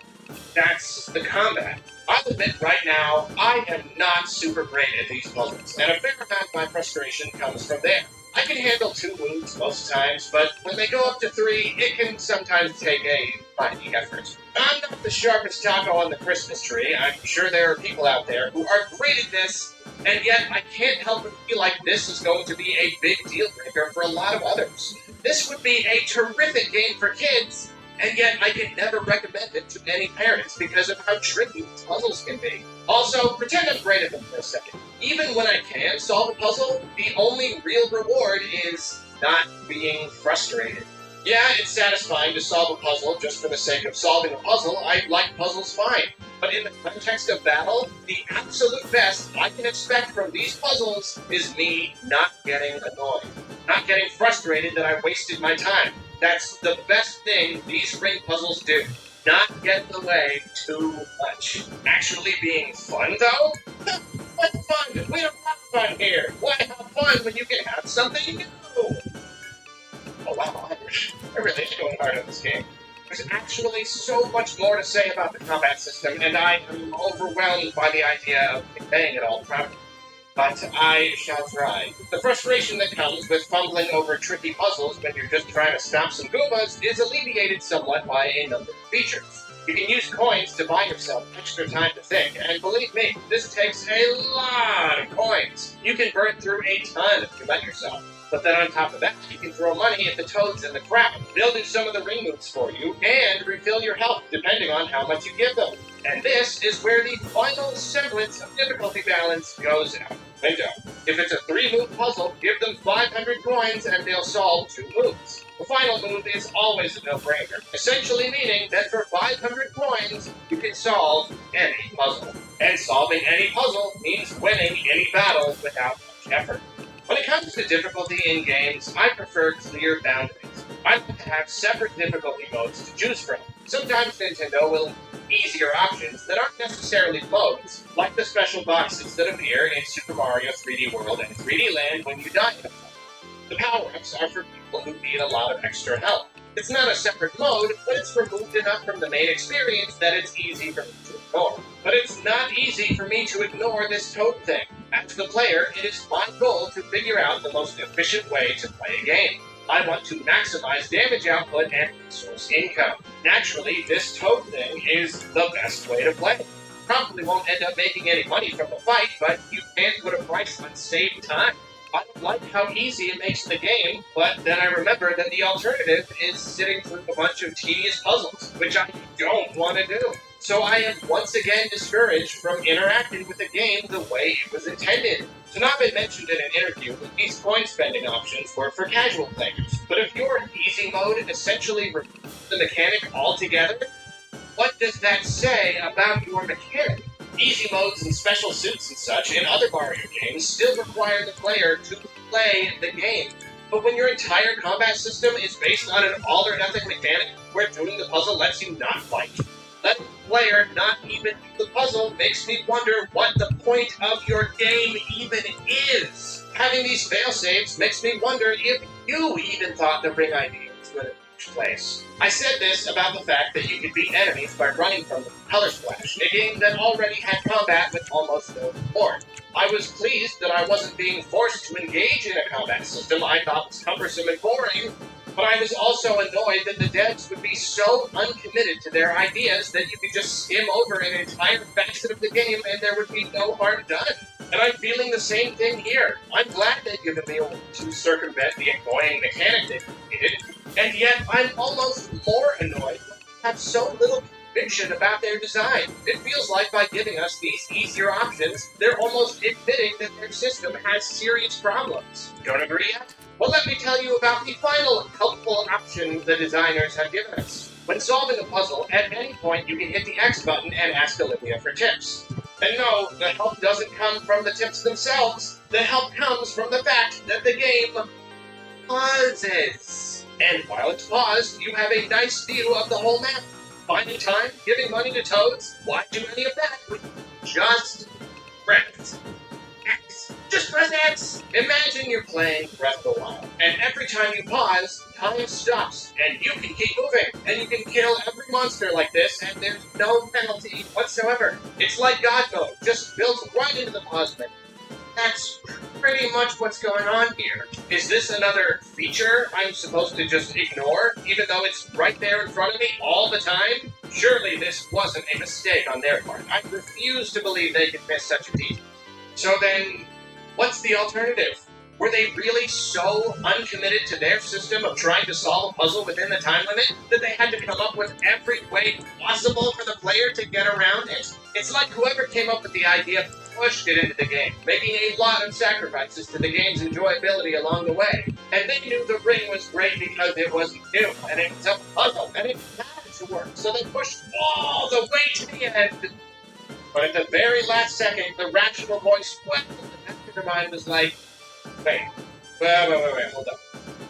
Speaker 1: that's the combat. I'll admit right now, I am not super great at these puzzles, and a fair amount of my frustration comes from there. I can handle 2 moves most times, but when they go up to 3, it can sometimes take a fighting effort. I'm not the sharpest taco on the Christmas tree. I'm sure there are people out there who are great at this, And yet, I can't help but feel like this is going to be a big deal breaker for a lot of others. This would be a terrific game for kids, and yet I can never recommend it to any parents because of how tricky these puzzles can be. Also, pretend I'm great at them for a second. Even when I can solve a puzzle, the only real reward is not being frustrated. Yeah, it's satisfying to solve a puzzle just for the sake of solving a puzzle. I like puzzles fine. But in the context of battle, the absolute best I can expect from these puzzles is me not getting annoyed. Not getting frustrated that I wasted my time. That's the best thing these ring puzzles do. Not get in the way too much. Actually being fun, though? What fun? We don't have fun here. Why have fun when you can have something new? Oh wow, I really am going hard on this game. There's actually so much more to say about the combat system, and I am overwhelmed by the idea of conveying it all properly. But I shall try. The frustration that comes with fumbling over tricky puzzles when you're just trying to stop some Goombas is alleviated somewhat by a number of features. You can use coins to buy yourself extra time to think, and believe me, this takes a lot of coins. You can burn through a ton if you let yourself. But then on top of that, you can throw money at the toads in the crowd. They'll do some of the ring moves for you, and refill your health depending on how much you give them. And this is where the final semblance of difficulty balance goes out the window. If it's a 3-move puzzle, give them 500 coins and they'll solve 2 moves. The final move is always a no-brainer, essentially meaning that for 500 coins, you can solve any puzzle. And solving any puzzle means winning any battle without much effort. When it comes to difficulty in games, I prefer clear boundaries. I like to have separate difficulty modes to choose from. Sometimes Nintendo will easier options that aren't necessarily modes, like the special boxes that appear in Super Mario 3D World and 3D Land when you die in a fight. The power-ups are for people who need a lot of extra help. It's not a separate mode, but it's removed enough from the main experience that it's easy for me to ignore. But it's not easy for me to ignore this Toad thing. As the player, it is my goal to figure out the most efficient way to play a game. I want to maximize damage output and resource income. Naturally, this Toad thing is the best way to play. Probably won't end up making any money from the fight, but you can't put a price on saved time. I don't like how easy it makes the game, but then I remember that the alternative is sitting through a bunch of tedious puzzles, which I don't want to do. So I am once again discouraged from interacting with the game the way it was intended. Tanabe mentioned in an interview that these coin spending options were for casual players, but if your easy mode essentially removes the mechanic altogether, what does that say about your mechanic? Easy modes and special suits and such in other Mario games still require the player to play the game. But when your entire combat system is based on an all-or-nothing mechanic where doing the puzzle lets you not fight, letting the player not even do the puzzle makes me wonder what the point of your game even is. Having these fail-safes makes me wonder if you even thought the ring idea was good in the first place. I said this about the fact that you could beat enemies by running from them in Color Splash, a game that already had combat with almost no support. I was pleased that I wasn't being forced to engage in a combat system I thought was cumbersome and boring, but I was also annoyed that the devs would be so uncommitted to their ideas that you could just skim over an entire facet of the game and there would be no harm done. And I'm feeling the same thing here. I'm glad they've given me a way to circumvent the annoying mechanic they created, and yet I'm almost more annoyed that they have so little conviction about their design. It feels like by giving us these easier options, they're almost admitting that their system has serious problems. Don't agree yet? Well, let me tell you about the final helpful option the designers have given us. When solving a puzzle, at any point you can hit the X button and ask Olivia for tips. And no, the help doesn't come from the tips themselves. The help comes from the fact that the game pauses. And while it's paused, you have a nice view of the whole map. Finding time, giving money to Toads, why do any of that? Just press X. Just press X! Imagine you're playing Breath of the Wild, and every time you pause, time stops, and you can keep moving, and you can kill every monster like this, and there's no penalty whatsoever. It's like God mode, just built right into the pause menu. That's pretty much what's going on here. Is this another feature I'm supposed to just ignore, even though it's right there in front of me all the time? Surely this wasn't a mistake on their part. I refuse to believe they could miss such a detail. So then, what's the alternative? Were they really so uncommitted to their system of trying to solve a puzzle within the time limit that they had to come up with every way possible for the player to get around it? It's like whoever came up with the idea pushed it into the game, making a lot of sacrifices to the game's enjoyability along the way. And they knew the ring was great because it was new, and it was a puzzle, and it had to work, so they pushed all the way to the end. But at the very last second, the rational voice well in the back of their mind was like, wait, hold up.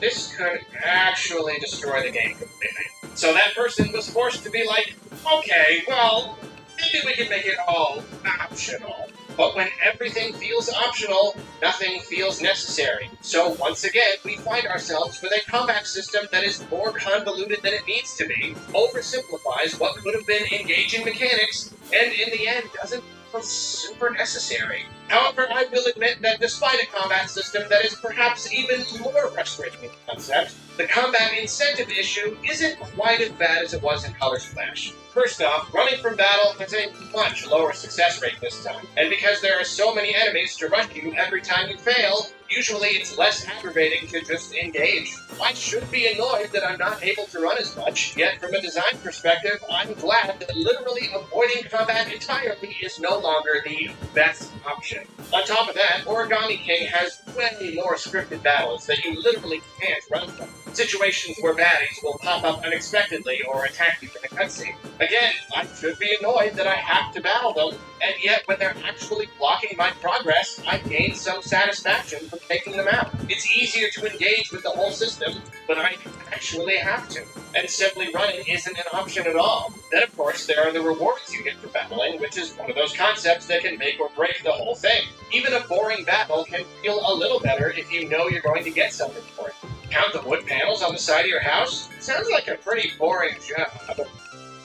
Speaker 1: This could actually destroy the game completely. So that person was forced to be like, okay, well, maybe we can make it all optional. But when everything feels optional, nothing feels necessary. So once again, we find ourselves with a combat system that is more convoluted than it needs to be, oversimplifies what could have been engaging mechanics, and in the end doesn't feel super necessary. However, I will admit that despite a combat system that is perhaps even more frustrating in concept, the combat incentive issue isn't quite as bad as it was in Color Splash. First off, running from battle has a much lower success rate this time, and because there are so many enemies to rush you every time you fail, usually it's less aggravating to just engage. I should be annoyed that I'm not able to run as much, yet from a design perspective, I'm glad that literally avoiding combat entirely is no longer the best option. On top of that, Origami King has way more scripted battles that you literally can't run from. Situations where baddies will pop up unexpectedly or attack you in a cutscene. Again, I should be annoyed that I have to battle them, and yet when they're actually blocking my progress, I gain some satisfaction from taking them out. It's easier to engage with the whole system, but I actually have to. And simply running isn't an option at all. Then, of course, there are the rewards you get for battling, which is one of those concepts that can make or break the whole thing. Even a boring battle can feel a little better if you know you're going to get something for it. Count the wood panels on the side of your house? Sounds like a pretty boring job.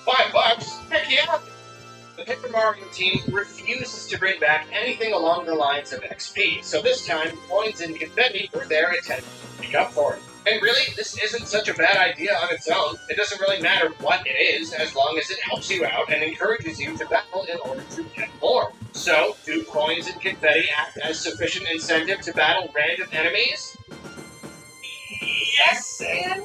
Speaker 1: $5? Heck yeah! The Paper Mario team refuses to bring back anything along the lines of XP, so this time, coins and confetti were their attempt to make up for it. And really, this isn't such a bad idea on its own. It doesn't really matter what it is, as long as it helps you out and encourages you to battle in order to get more. So, do coins and confetti act as sufficient incentive to battle random enemies? Yes and...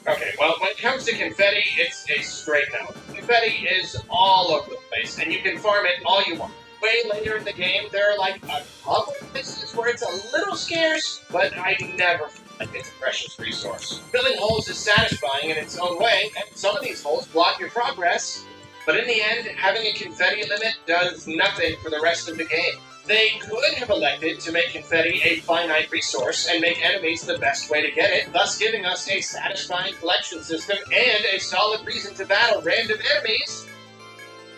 Speaker 1: Okay, well, when it comes to confetti, it's a straight no. Confetti is all over the place, and you can farm it all you want. Way later in the game, there are like a couple of places where it's a little scarce, but I never feel like it's a precious resource. Filling holes is satisfying in its own way, and some of these holes block your progress, but in the end, having a confetti limit does nothing for the rest of the game. They could have elected to make confetti a finite resource and make enemies the best way to get it, thus giving us a satisfying collection system and a solid reason to battle random enemies.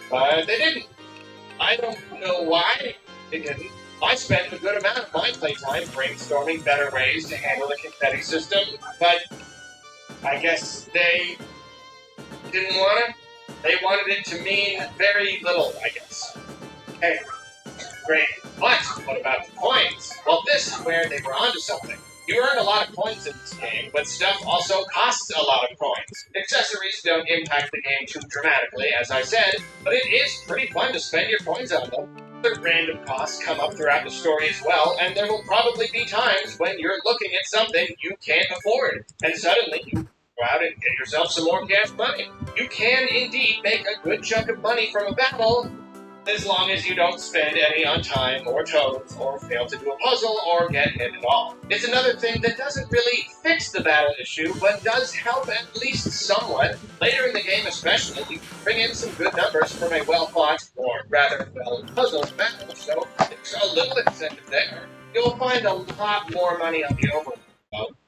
Speaker 1: But they didn't. I don't know why they didn't. I spent a good amount of my playtime brainstorming better ways to handle the confetti system, but I guess they didn't want it. They wanted it to mean very little, I guess. Hey. Great. But what about the coins? Well, this is where they were onto something. You earn a lot of coins in this game, but stuff also costs a lot of coins. Accessories don't impact the game too dramatically, as I said, but it is pretty fun to spend your coins on them. Other random costs come up throughout the story as well, and there will probably be times when you're looking at something you can't afford, and suddenly you go out and get yourself some more cash money. You can indeed make a good chunk of money from a battle, as long as you don't spend any on time or toads or fail to do a puzzle or get hit at all. It's another thing that doesn't really fix the battle issue, but does help at least somewhat. Later in the game especially, you bring in some good numbers from a well-fought, or rather well-puzzled battle, so there's a little incentive there. You'll find a lot more money on the overworld.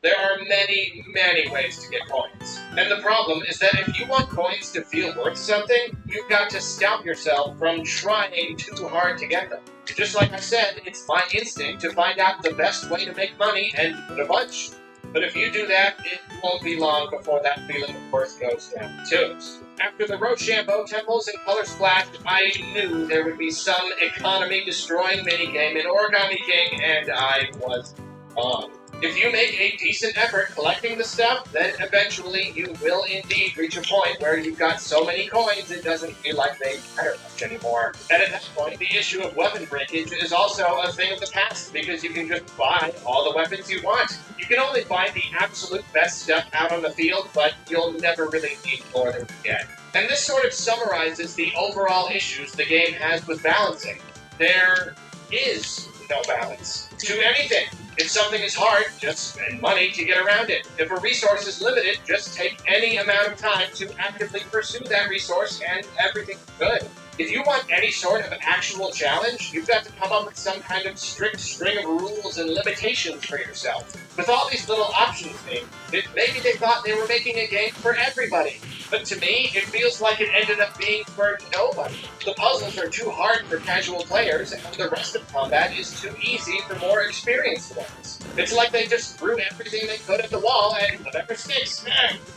Speaker 1: There are many, many ways to get coins. And the problem is that if you want coins to feel worth something, you've got to stop yourself from trying too hard to get them. Just like I said, it's my instinct to find out the best way to make money and do it a bunch. But if you do that, it won't be long before that feeling of worth goes down the tubes. After the Rochambeau temples and Color Splash, I knew there would be some economy-destroying minigame in Origami King, and I was wrong. If you make a decent effort collecting the stuff, then eventually you will indeed reach a point where you've got so many coins it doesn't feel like they matter much anymore. And at that point, the issue of weapon breakage is also a thing of the past, because you can just buy all the weapons you want. You can only buy the absolute best stuff out on the field, but you'll never really need more than you get. And this sort of summarizes the overall issues the game has with balancing. There is no balance to anything. If something is hard, just spend money to get around it. If a resource is limited, just take any amount of time to actively pursue that resource and everything's good. If you want any sort of actual challenge, you've got to come up with some kind of strict string of rules and limitations for yourself. With all these little options things, maybe they thought they were making a game for everybody. But to me, it feels like it ended up being for nobody. The puzzles are too hard for casual players, and the rest of combat is too easy for more experienced ones. It's like they just threw everything they could at the wall, and whatever sticks,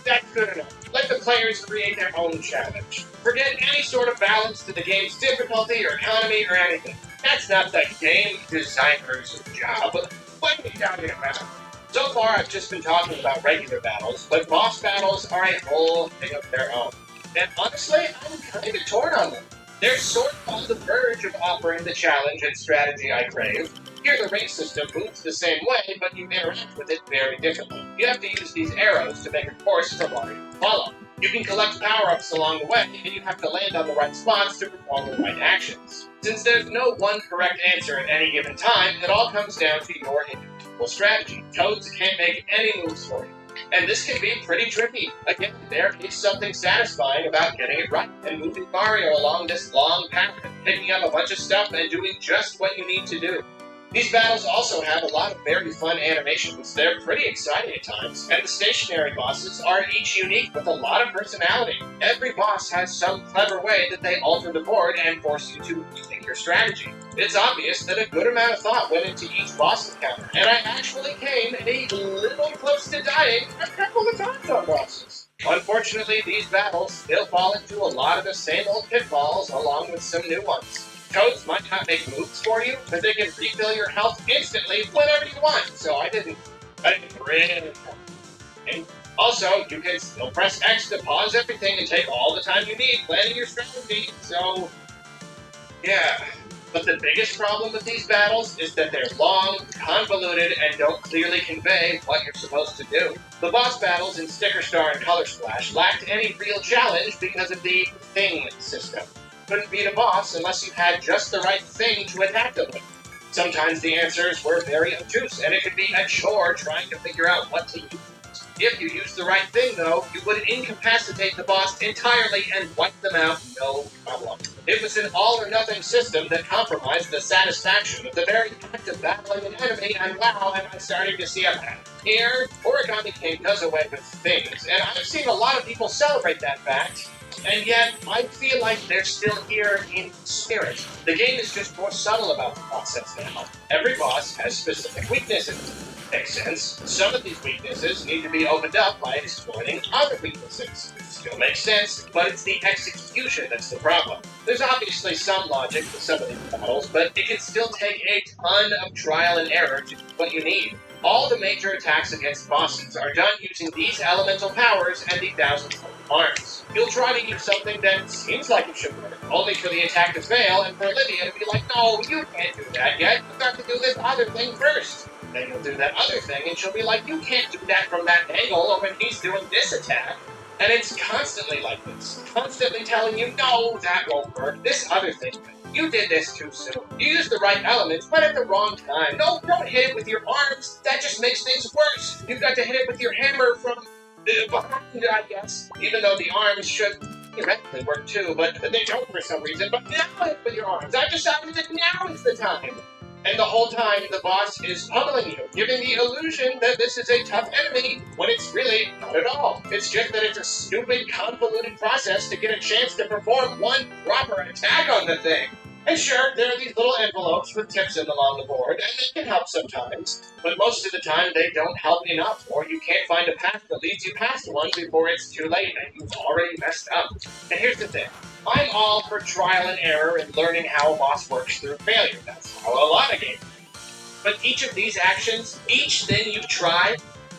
Speaker 1: that's good enough. Let the players create their own challenge. Forget any sort of balance to the game's difficulty or economy or anything. That's not the game designer's job. What are you talking about? So far, I've just been talking about regular battles, but boss battles are a whole thing of their own. And honestly, I'm kind of torn on them. They're sort of on the verge of offering the challenge and strategy I crave. Here, the race system moves the same way, but you interact with it very differently. You have to use these arrows to make a course for Mario to follow. You can collect power-ups along the way, and you have to land on the right spots to perform the right actions. Since there's no one correct answer at any given time, it all comes down to your individual strategy. Toads can't make any moves for you. And this can be pretty tricky. Again, there is something satisfying about getting it right and moving Mario along this long path and picking up a bunch of stuff and doing just what you need to do. These battles also have a lot of very fun animations. They're pretty exciting at times, and the stationary bosses are each unique with a lot of personality. Every boss has some clever way that they alter the board and force you to rethink your strategy. It's obvious that a good amount of thought went into each boss encounter, and I actually came a little close to dying a couple of times on bosses. Unfortunately, these battles still fall into a lot of the same old pitfalls along with some new ones. Toads might not make moves for you, but they can refill your health instantly whenever you want, so I didn't really. And also, you can still press X to pause everything and take all the time you need planning your strategy, so yeah. But the biggest problem with these battles is that they're long, convoluted, and don't clearly convey what you're supposed to do. The boss battles in Sticker Star and Color Splash lacked any real challenge because of the thing system. Couldn't beat a boss unless you had just the right thing to attack them with. Sometimes the answers were very obtuse, and it could be a chore trying to figure out what to use. If you used the right thing, though, you would incapacitate the boss entirely and wipe them out, no problem. It was an all-or-nothing system that compromised the satisfaction of the very act of battling an enemy, and wow, am I starting to see a pattern. Here, Origami King does away with things, and I've seen a lot of people celebrate that fact. And yet, I feel like they're still here in spirit. The game is just more subtle about the process now. Every boss has specific weaknesses. Makes sense. Some of these weaknesses need to be opened up by exploiting other weaknesses. Still makes sense, but it's the execution that's the problem. There's obviously some logic to some of these battles, but it can still take a ton of trial and error to do what you need. All the major attacks against bosses are done using these elemental powers and the thousands of arms. You'll try to use something that seems like it should work, only for the attack to fail and for Olivia to be like, no, you can't do that yet, you've got to do this other thing first. Then you'll do that other thing and she'll be like, you can't do that from that angle when he's doing this attack. And it's constantly like this, constantly telling you, no, that won't work, this other thing. You did this too soon. You used the right elements, but at the wrong time. No, don't hit it with your arms. That just makes things worse. You've got to hit it with your hammer from behind, I guess. Even though the arms should theoretically work too, but they don't for some reason. But now hit with your arms. I decided that now is the time. And the whole time, the boss is pummeling you, giving the illusion that this is a tough enemy, when it's really not at all. It's just that it's a stupid, convoluted process to get a chance to perform one proper attack on the thing. And sure, there are these little envelopes with tips in along the board, and they can help sometimes, but most of the time they don't help enough, or you can't find a path that leads you past one before it's too late and you've already messed up. And here's the thing. I'm all for trial and error and learning how a boss works through failure. That's how a lot of games. But each of these actions, each thing you try,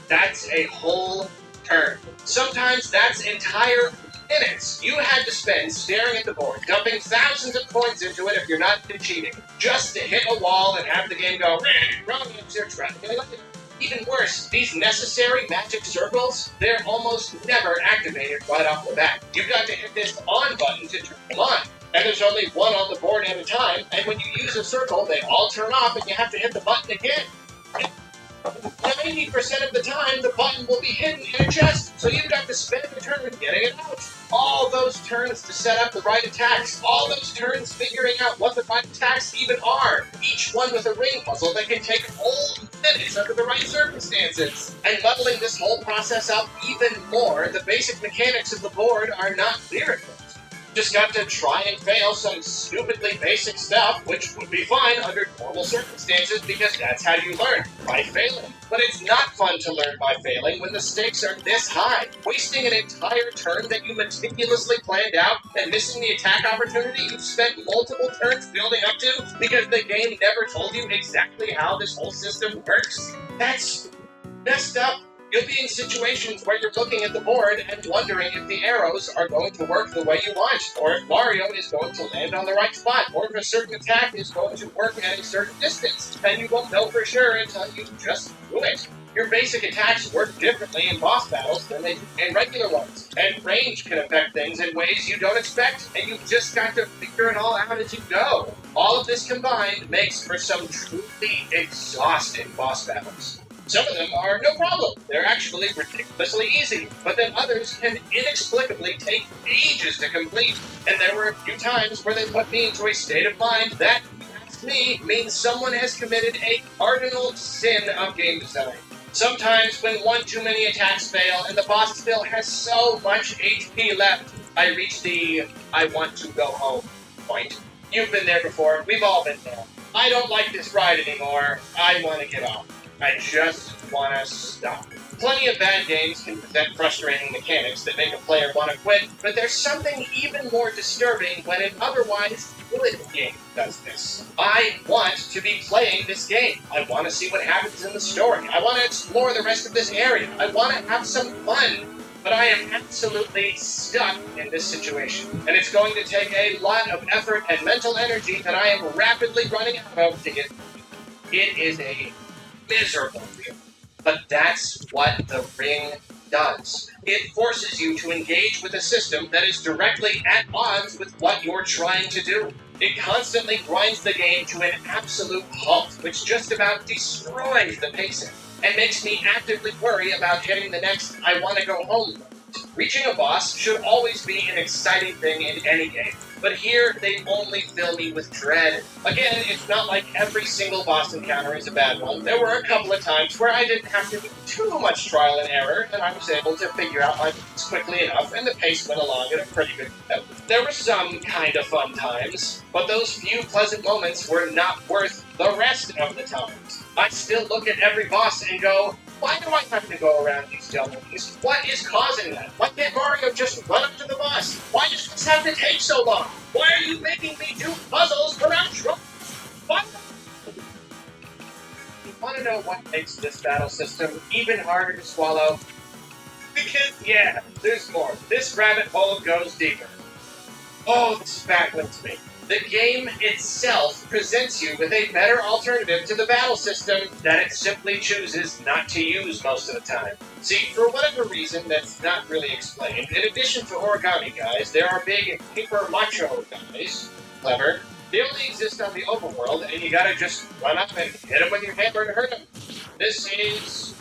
Speaker 1: that's a whole turn. Sometimes that's entire minutes you had to spend staring at the board, dumping thousands of coins into it if you're not cheating, just to hit a wall and have the game go, wrong answer, try again later. Even worse, these necessary magic circles, they're almost never activated right off the bat. You've got to hit this on button to turn them on. And there's only one on the board at a time, and when you use a circle, they all turn off and you have to hit the button again. 90% of the time, the button will be hidden in a chest, so you've got to spend a turn getting it out. All those turns to set up the right attacks, all those turns figuring out what the right attacks even are, each one with a ring puzzle that can take whole minutes under the right circumstances. And muddling this whole process up even more, the basic mechanics of the board are not clear at first. Just got to try and fail some stupidly basic stuff, which would be fine under normal circumstances because that's how you learn, by failing. But it's not fun to learn by failing when the stakes are this high. Wasting an entire turn that you meticulously planned out and missing the attack opportunity you've spent multiple turns building up to because the game never told you exactly how this whole system works. That's messed up. You'll be in situations where you're looking at the board and wondering if the arrows are going to work the way you want, or if Mario is going to land on the right spot, or if a certain attack is going to work at a certain distance, and you won't know for sure until you just do it. Your basic attacks work differently in boss battles than they do in regular ones, and range can affect things in ways you don't expect, and you've just got to figure it all out as you go. All of this combined makes for some truly exhausting boss battles. Some of them are no problem. They're actually ridiculously easy, but then others can inexplicably take ages to complete. And there were a few times where they put me into a state of mind that, if you ask me, means someone has committed a cardinal sin of game design. Sometimes when one too many attacks fail and the boss still has so much HP left, I reach the I want to go home point. You've been there before. We've all been there. I don't like this ride anymore. I want to get off. I just want to stop. Plenty of bad games can present frustrating mechanics that make a player want to quit, but there's something even more disturbing when an otherwise good game does this. I want to be playing this game. I want to see what happens in the story. I want to explore the rest of this area. I want to have some fun. But I am absolutely stuck in this situation. And it's going to take a lot of effort and mental energy that I am rapidly running out of to get. It is a miserable feeling. But that's what the ring does. It forces you to engage with a system that is directly at odds with what you're trying to do. It constantly grinds the game to an absolute halt, which just about destroys the pacing, and makes me actively worry about hitting the next I want to go home moment. Reaching a boss should always be an exciting thing in any game, but here they only fill me with dread. Again, it's not like every single boss encounter is a bad one. There were a couple of times where I didn't have to do too much trial and error, and I was able to figure out my moves quickly enough, and the pace went along at a pretty good pace. There were some kind of fun times, but those few pleasant moments were not worth the rest of the times. I still look at every boss and go, why do I have to go around these dummies? What is causing that? Why can't Mario just run up to the boss? Why does this have to take so long? Why are you making me do puzzles without trouble? What? You want to know what makes this battle system even harder to swallow? Because, yeah, there's more. This rabbit hole goes deeper. Oh, this is baffling to me. The game itself presents you with a better alternative to the battle system that it simply chooses not to use most of the time. See, for whatever reason that's not really explained, in addition to origami guys, there are big paper macho guys. Clever. They only exist on the overworld, and you gotta just run up and hit them with your hammer to hurt them. This is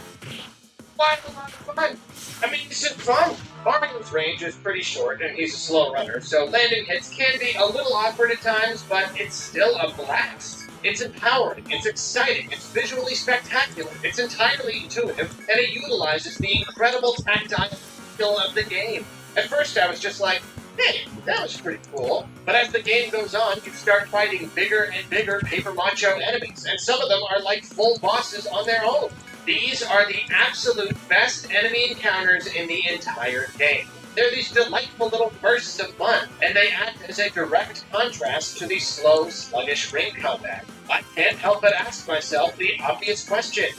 Speaker 1: quite a lot of fun. I mean, this is fun. Mario's range is pretty short, and he's a slow runner, so landing hits can be a little awkward at times, but it's still a blast. It's empowering, it's exciting, it's visually spectacular, it's entirely intuitive, and it utilizes the incredible tactile feel of the game. At first I was just like, hey, that was pretty cool. But as the game goes on, you start fighting bigger and bigger paper macho enemies, and some of them are like full bosses on their own. These are the absolute best enemy encounters in the entire game. They're these delightful little bursts of fun, and they act as a direct contrast to the slow, sluggish ring combat. I can't help but ask myself the obvious question.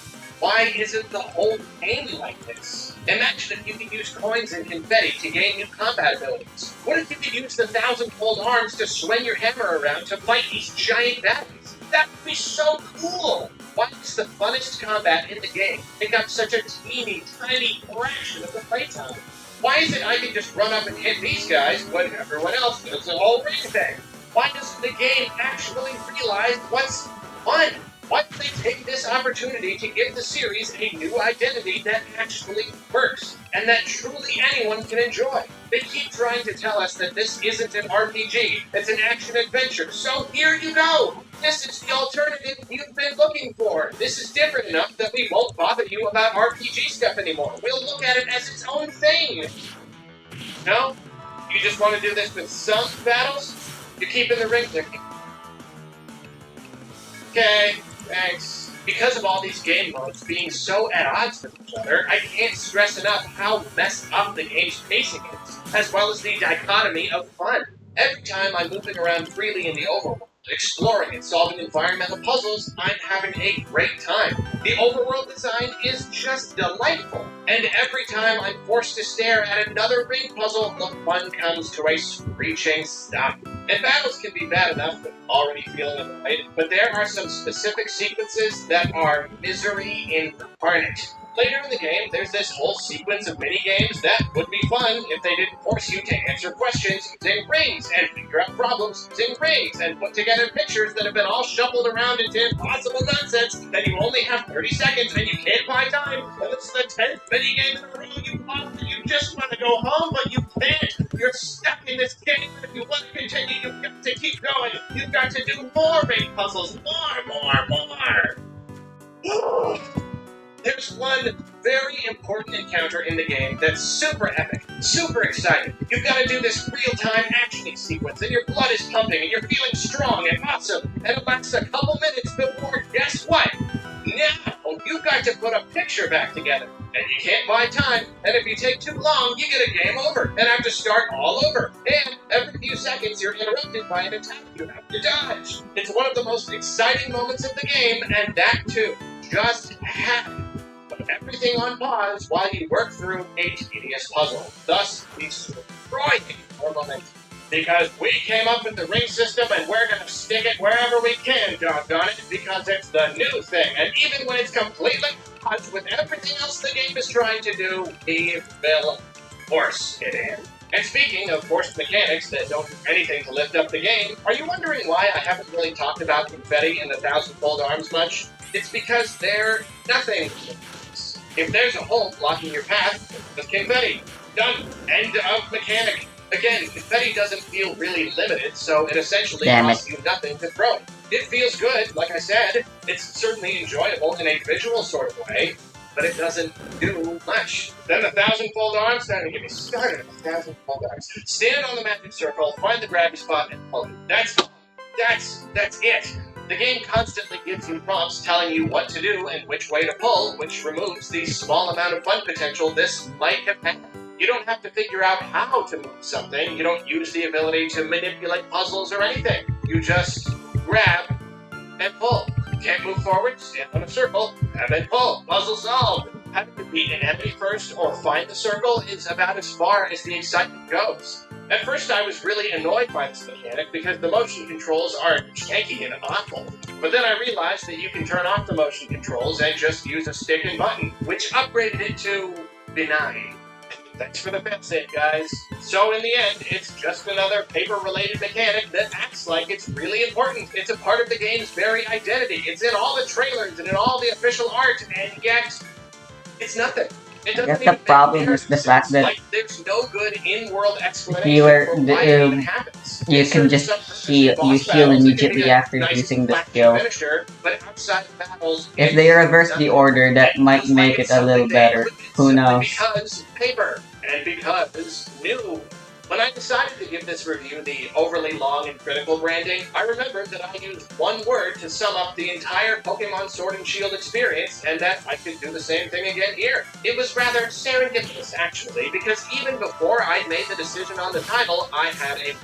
Speaker 1: Why isn't the whole game like this? Imagine if you could use coins and confetti to gain new combat abilities. What if you could use the 1,000-fold arms to swing your hammer around to fight these giant baddies? That would be so cool! Why is the funnest combat in the game take up such a teeny, tiny fraction of the playtime? Why is it I can just run up and hit these guys when everyone else does the whole ring thing? Why doesn't the game actually realize what's fun? Why don't they take this opportunity to give the series a new identity that actually works, and that truly anyone can enjoy? They keep trying to tell us that this isn't an RPG, it's an action-adventure, so here you go! This is the alternative you've been looking for. This is different enough that we won't bother you about RPG stuff anymore. We'll look at it as its own thing. No? You just want to do this with some battles? You're keeping the ring clicking. Okay. Thanks. Because of all these game modes being so at odds with each other, I can't stress enough how messed up the game's pacing is, as well as the dichotomy of fun. Every time I'm moving around freely in the overworld, exploring and solving environmental puzzles, I'm having a great time. The overworld design is just delightful, and every time I'm forced to stare at another ring puzzle, the fun comes to a screeching stop. And battles can be bad enough that I'm already feeling annoyed, but there are some specific sequences that are misery incarnate. Later in the game, there's this whole sequence of mini-games that would be fun if they didn't force you to answer questions using rings, and figure out problems using rings, and put together pictures that have been all shuffled around into impossible nonsense that you only have 30 seconds and you can't buy time, and it's the 10th mini-game in a row you've lost and you just want to go home, but you can't. You're stuck in this game, and if you want to continue, you've got to keep going. You've got to do more ring puzzles, more. There's one very important encounter in the game that's super epic, super exciting. You've got to do this real-time action sequence, and your blood is pumping, and you're feeling strong and awesome, and it lasts a couple minutes before, guess what? Now, you've got to put a picture back together, and you can't buy time, and if you take too long, you get a game over, and have to start all over, and every few seconds you're interrupted by an attack you have to dodge. It's one of the most exciting moments of the game, and that too, just happened. Put everything on pause while you work through a tedious puzzle, thus destroying your momentum. Because we came up with the ring system and we're gonna stick it wherever we can, doggone it, because it's the new thing. And even when it's completely at odds with everything else the game is trying to do, we will force it in. And speaking of forced mechanics that don't do anything to lift up the game, are you wondering why I haven't really talked about confetti and the 1,000-fold arms much? It's because they're nothing. If there's a hole blocking your path, just confetti. Done. End of mechanic. Again, confetti doesn't feel really limited, so it essentially costs you nothing to throw it. It feels good, like I said. It's certainly enjoyable in a visual sort of way, but it doesn't do much. Then the 1,000-fold arms, don't get me started on the 1,000-fold arms. Stand on the magic circle, find the grabby spot, and pull it. That's it. The game constantly gives you prompts telling you what to do and which way to pull, which removes the small amount of fun potential this might have had. You don't have to figure out how to move something. You don't use the ability to manipulate puzzles or anything. You just grab and pull. Can't move forward, stand on a circle, and then pull. Puzzle solved. Having to beat an enemy first or find the circle is about as far as the excitement goes. At first I was really annoyed by this mechanic because the motion controls are janky and awful. But then I realized that you can turn off the motion controls and just use a stick and button, which upgraded it to benign. Thanks for the bit, guys. So in the end, it's just another paper-related mechanic that acts like it's really important. It's a part of the game's very identity. It's in all the trailers and in all the official art, and yet it's nothing. It doesn't
Speaker 2: the problem is the fact that
Speaker 1: there's no good in-world explanation for why it even happens.
Speaker 2: You can just heal immediately after using the skill.
Speaker 1: But outside of battles,
Speaker 2: if they reverse the order, that might make it a little better. Who knows?
Speaker 1: Because paper, and because new When I decided to give this review the overly long and critical branding, I remembered that I used one word to sum up the entire Pokemon Sword and Shield experience, and that I could do the same thing again here. It was rather serendipitous, actually, because even before I'd made the decision on the title, I had a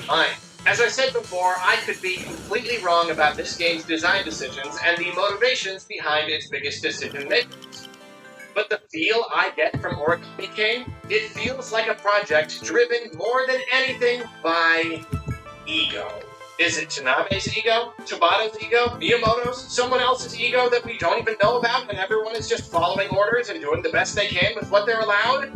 Speaker 1: mind. As I said before, I could be completely wrong about this game's design decisions and the motivations behind its biggest decision makers. But the feel I get from Origami King, it feels like a project driven more than anything by ego. Is it Tanabe's ego? Tabata's ego? Miyamoto's? Someone else's ego that we don't even know about and everyone is just following orders and doing the best they can with what they're allowed?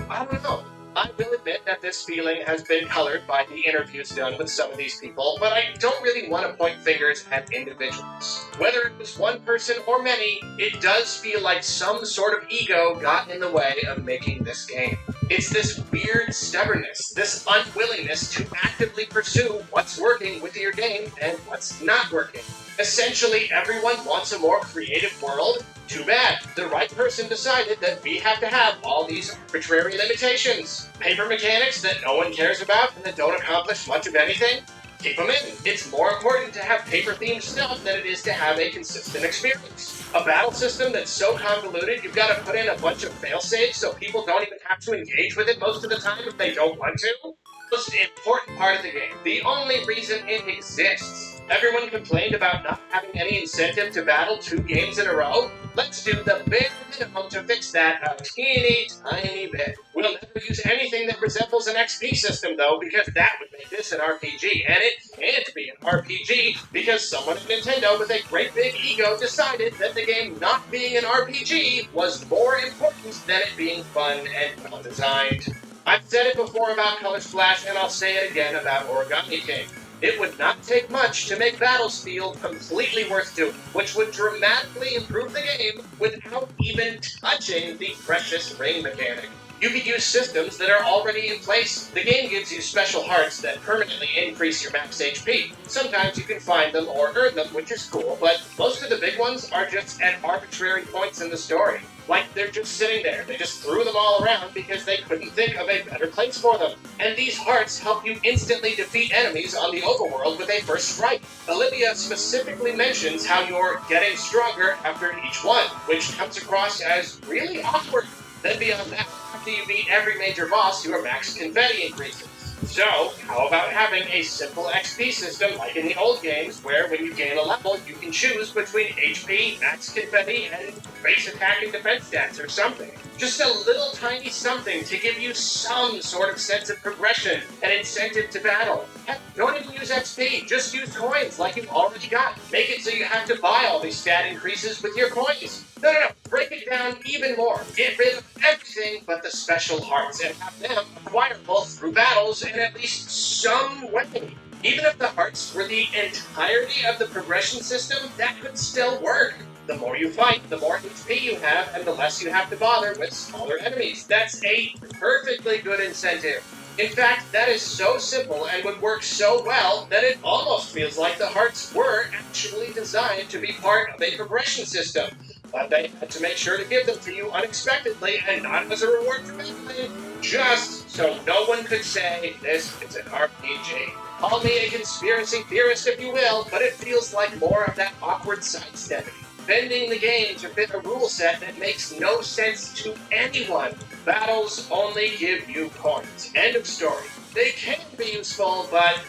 Speaker 1: I don't know. I will admit that this feeling has been colored by the interviews done with some of these people, but I don't really want to point fingers at individuals. Whether it was one person or many, it does feel like some sort of ego got in the way of making this game. It's this weird stubbornness, this unwillingness to actively pursue what's working with your game and what's not working. Essentially, everyone wants a more creative world. Too bad. The right person decided that we have to have all these arbitrary limitations. Paper mechanics that no one cares about and that don't accomplish much of anything? Keep them in. It's more important to have paper-themed stuff than it is to have a consistent experience. A battle system that's so convoluted you've got to put in a bunch of fail-safes so people don't even have to engage with it most of the time if they don't want to? Most important part of the game. The only reason it exists. Everyone complained about not having any incentive to battle 2 games in a row. Let's do the bare minimum to fix that a teeny tiny bit. We'll never use anything that resembles an XP system though, because that would make this an RPG, and it can't be an RPG because someone at Nintendo with a great big ego decided that the game not being an RPG was more important than it being fun and well designed. I've said it before about Color Splash, and I'll say it again about Origami King. It would not take much to make battles feel completely worth doing, which would dramatically improve the game without even touching the precious ring mechanic. You could use systems that are already in place. The game gives you special hearts that permanently increase your max HP. Sometimes you can find them or earn them, which is cool, but most of the big ones are just at arbitrary points in the story. Like they're just sitting there. They just threw them all around because they couldn't think of a better place for them. And these hearts help you instantly defeat enemies on the overworld with a first strike. Olivia specifically mentions how you're getting stronger after each one, which comes across as really awkward. Then beyond that, after you beat every major boss, your max confetti increases. So, how about having a simple XP system like in the old games, where when you gain a level, you can choose between HP, max confetti, and base attack and defense stats or something. Just a little tiny something to give you some sort of sense of progression and incentive to battle. Heck, don't even use XP, just use coins like you've already got. Make it so you have to buy all these stat increases with your coins. No, break it down even more. Get rid of everything but the special hearts and have them acquirable through battles in at least some way. Even if the hearts were the entirety of the progression system, that could still work. The more you fight, the more HP you have, and the less you have to bother with smaller enemies. That's a perfectly good incentive. In fact, that is so simple and would work so well that it almost feels like the hearts were actually designed to be part of a progression system. But they had to make sure to give them to you unexpectedly and not as a reward for battling, just so no one could say this is an RPG. Call me a conspiracy theorist if you will, but it feels like more of that awkward sidestepping. Bending the game to fit a rule set that makes no sense to anyone. Battles only give you coins. End of story. They can be useful, but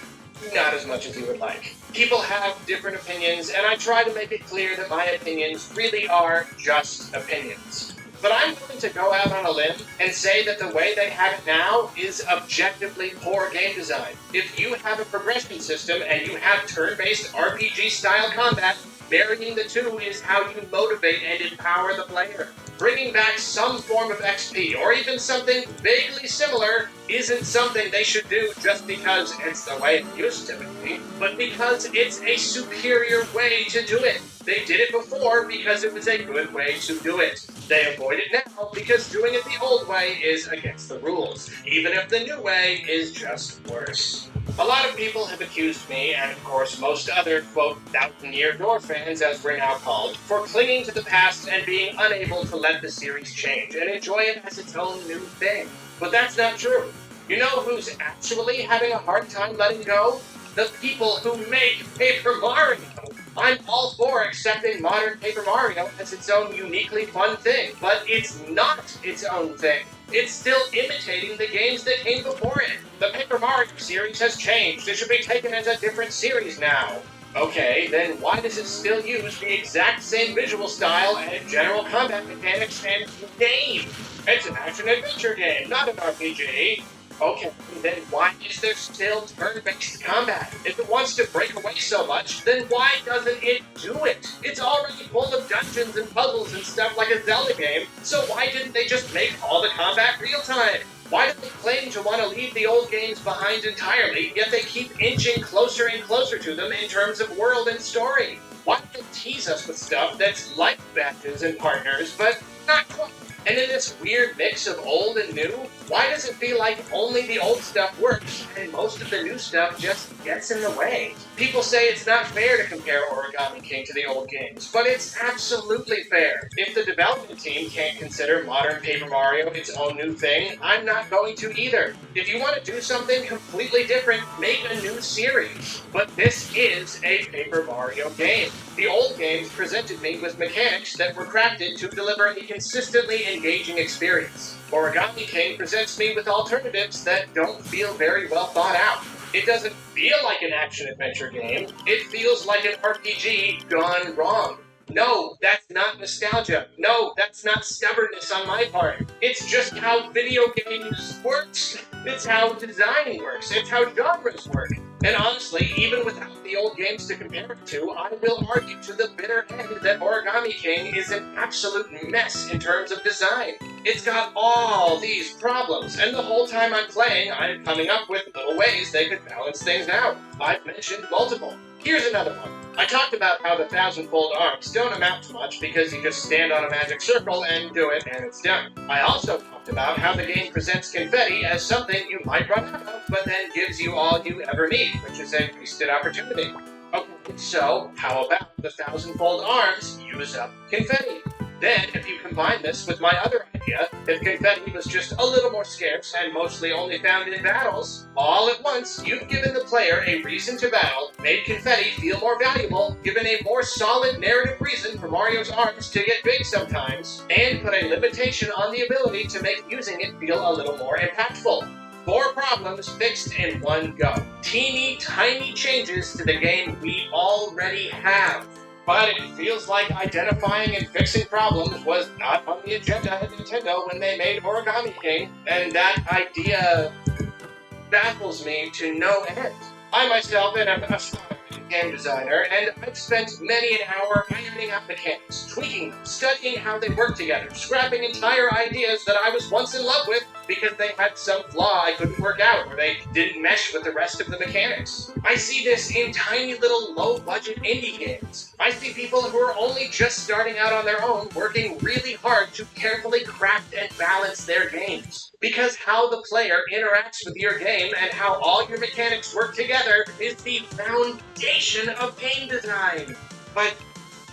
Speaker 1: not as much as you would like. People have different opinions, and I try to make it clear that my opinions really are just opinions. But I'm willing to go out on a limb and say that the way they have it now is objectively poor game design. If you have a progression system and you have turn-based RPG-style combat, marrying the two is how you motivate and empower the player. Bringing back some form of XP, or even something vaguely similar, isn't something they should do just because it's the way it used to be, but because it's a superior way to do it. They did it before because it was a good way to do it. They avoid it now because doing it the old way is against the rules, even if the new way is just worse. A lot of people have accused me, and of course most other, quote, thousand-year door fans as we're now called, for clinging to the past and being unable to let the series change and enjoy it as its own new thing. But that's not true. You know who's actually having a hard time letting go? The people who make Paper Mario. I'm all for accepting modern Paper Mario as its own uniquely fun thing, but it's not its own thing. It's still imitating the games that came before it. The Paper Mario series has changed. It should be taken as a different series now. Okay, then why does it still use the exact same visual style and general combat mechanics and game? It's an action-adventure game, not an RPG. Okay, then why is there still turn-based combat? If it wants to break away so much, then why doesn't it do it? It's already full of dungeons and puzzles and stuff like a Zelda game, so why didn't they just make all the combat real-time? Why do they claim to want to leave the old games behind entirely, yet they keep inching closer and closer to them in terms of world and story? Why do they tease us with stuff that's like badges and partners, but not quite? And in this weird mix of old and new, why does it feel like only the old stuff works and most of the new stuff just gets in the way? People say it's not fair to compare Origami King to the old games, but it's absolutely fair. If the development team can't consider modern Paper Mario its own new thing, I'm not going to either. If you want to do something completely different, make a new series. But this is a Paper Mario game. The old games presented me with mechanics that were crafted to deliver a consistently engaging experience. Origami King presents me with alternatives that don't feel very well thought out. It doesn't feel like an action-adventure game. It feels like an RPG gone wrong. No, that's not nostalgia. No, that's not stubbornness on my part. It's just how video games works. It's how design works. It's how genres work. And honestly, even without the old games to compare it to, I will argue to the bitter end that Origami King is an absolute mess in terms of design. It's got all these problems, and the whole time I'm playing, I'm coming up with little ways they could balance things out. I've mentioned multiple. Here's another one. I talked about how the thousand-fold arms don't amount to much because you just stand on a magic circle and do it and it's done. I also talked about how the game presents confetti as something you might run out of, but then gives you all you ever need, which is a wasted opportunity. Okay, so how about the thousand-fold arms use up confetti? Then, if you combine this with my other idea, if confetti was just a little more scarce and mostly only found in battles, all at once you've given the player a reason to battle, made confetti feel more valuable, given a more solid narrative reason for Mario's arms to get big sometimes, and put a limitation on the ability to make using it feel a little more impactful. 4 problems fixed in one go. Teeny tiny changes to the game we already have. But it feels like identifying and fixing problems was not on the agenda at Nintendo when they made Origami King, and that idea baffles me to no end. I myself am a game designer, and I've spent many an hour ironing out mechanics, tweaking them, studying how they work together, scrapping entire ideas that I was once in love with because they had some flaw I couldn't work out, or they didn't mesh with the rest of the mechanics. I see this in tiny little low-budget indie games. I see people who are only just starting out on their own working really hard to carefully craft and balance their games. Because how the player interacts with your game and how all your mechanics work together is the foundation of game design. But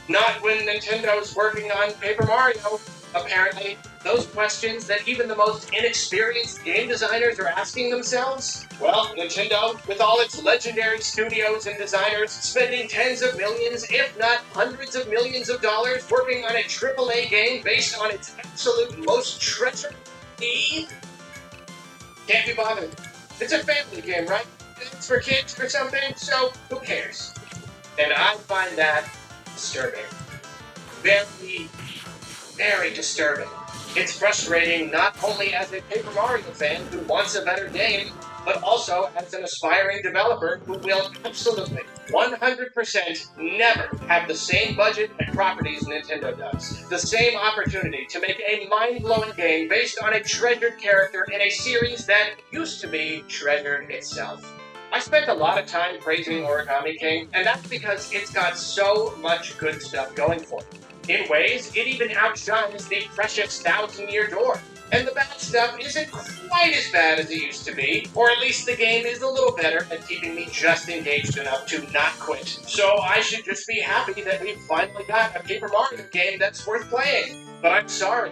Speaker 1: not when Nintendo's working on Paper Mario. Apparently, those questions that even the most inexperienced game designers are asking themselves? Well, Nintendo, with all its legendary studios and designers spending tens of millions, if not hundreds of millions of dollars working on a AAA game based on its absolute most treasured need, can't be bothered. It's a family game, right? It's for kids or something, so who cares? And I find that disturbing. Very, very disturbing. It's frustrating not only as a Paper Mario fan who wants a better game, but also as an aspiring developer who will absolutely, 100% never have the same budget and properties Nintendo does. The same opportunity to make a mind-blowing game based on a treasured character in a series that used to be treasured itself. I spent a lot of time praising Origami King, and that's because it's got so much good stuff going for it. In ways, it even outshines the precious Thousand-Year Door. And the bad stuff isn't quite as bad as it used to be, or at least the game is a little better at keeping me just engaged enough to not quit. So I should just be happy that we finally got a Paper Mario game that's worth playing. But I'm sorry,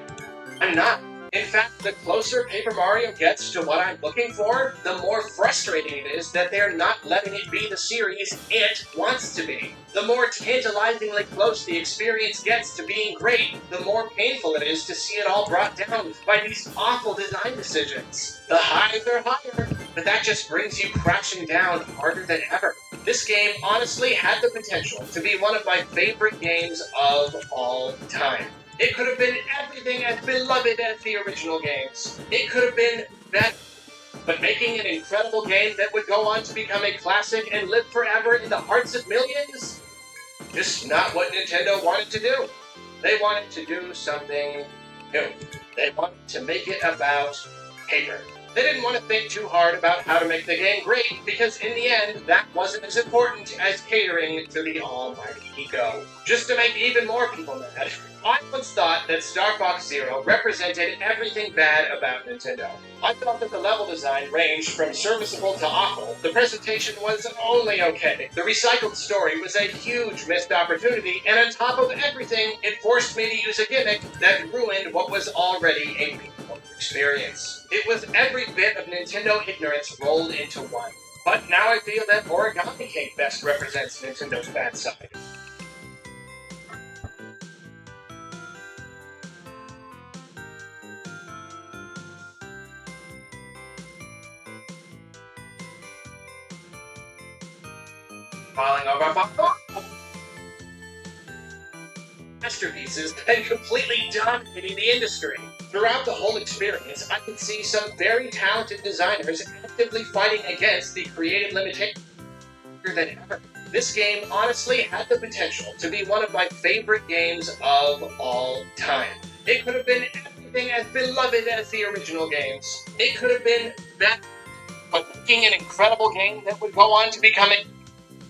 Speaker 1: I'm not. In fact, the closer Paper Mario gets to what I'm looking for, the more frustrating it is that they're not letting it be the series it wants to be. The more tantalizingly close the experience gets to being great, the more painful it is to see it all brought down by these awful design decisions. The highs are higher, but that just brings you crashing down harder than ever. This game honestly had the potential to be one of my favorite games of all time. It could have been everything as beloved as the original games. It could have been better. But making an incredible game that would go on to become a classic and live forever in the hearts of millions? Just not what Nintendo wanted to do. They wanted to do something new. They wanted to make it about paper. They didn't want to think too hard about how to make the game great, because in the end, that wasn't as important as catering to the almighty ego. Just to make even more people mad, I once thought that Star Fox Zero represented everything bad about Nintendo. I thought that the level design ranged from serviceable to awful. The presentation was only okay. The recycled story was a huge missed opportunity, and on top of everything, it forced me to use a gimmick that ruined what was already a beautiful experience. It was every bit of Nintendo ignorance rolled into one. But now I feel that Origami King best represents Nintendo's bad side. Falling over masterpieces and completely dominating the industry. Throughout the whole experience, I could see some very talented designers actively fighting against the creative limitations than ever. This game honestly had the potential to be one of my favorite games of all time. It could have been everything as beloved as the original games. It could have been better, but making an incredible game that would go on to become a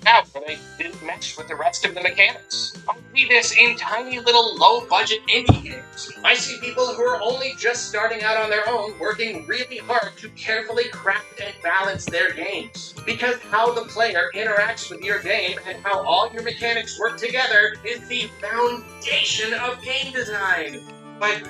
Speaker 1: out where they didn't mesh with the rest of the mechanics. I see this in tiny little low-budget indie games. I see people who are only just starting out on their own working really hard to carefully craft and balance their games. Because how the player interacts with your game and how all your mechanics work together is the foundation of game design. But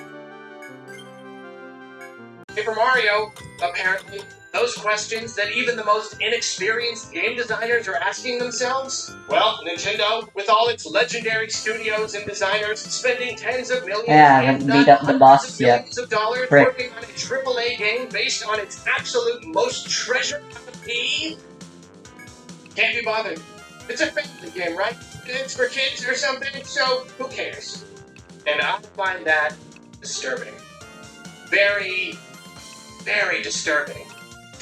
Speaker 1: Paper Mario, apparently, those questions that even the most inexperienced game designers are asking themselves? Well, Nintendo, with all its legendary studios and designers spending tens of millions,
Speaker 2: haven't beat up the boss yet.
Speaker 1: millions of dollars
Speaker 2: Frick.
Speaker 1: working on a AAA game based on its absolute most treasured IP, can't be bothered. It's a family game, right? It's for kids or something, so who cares? And I find that disturbing. Very, very disturbing.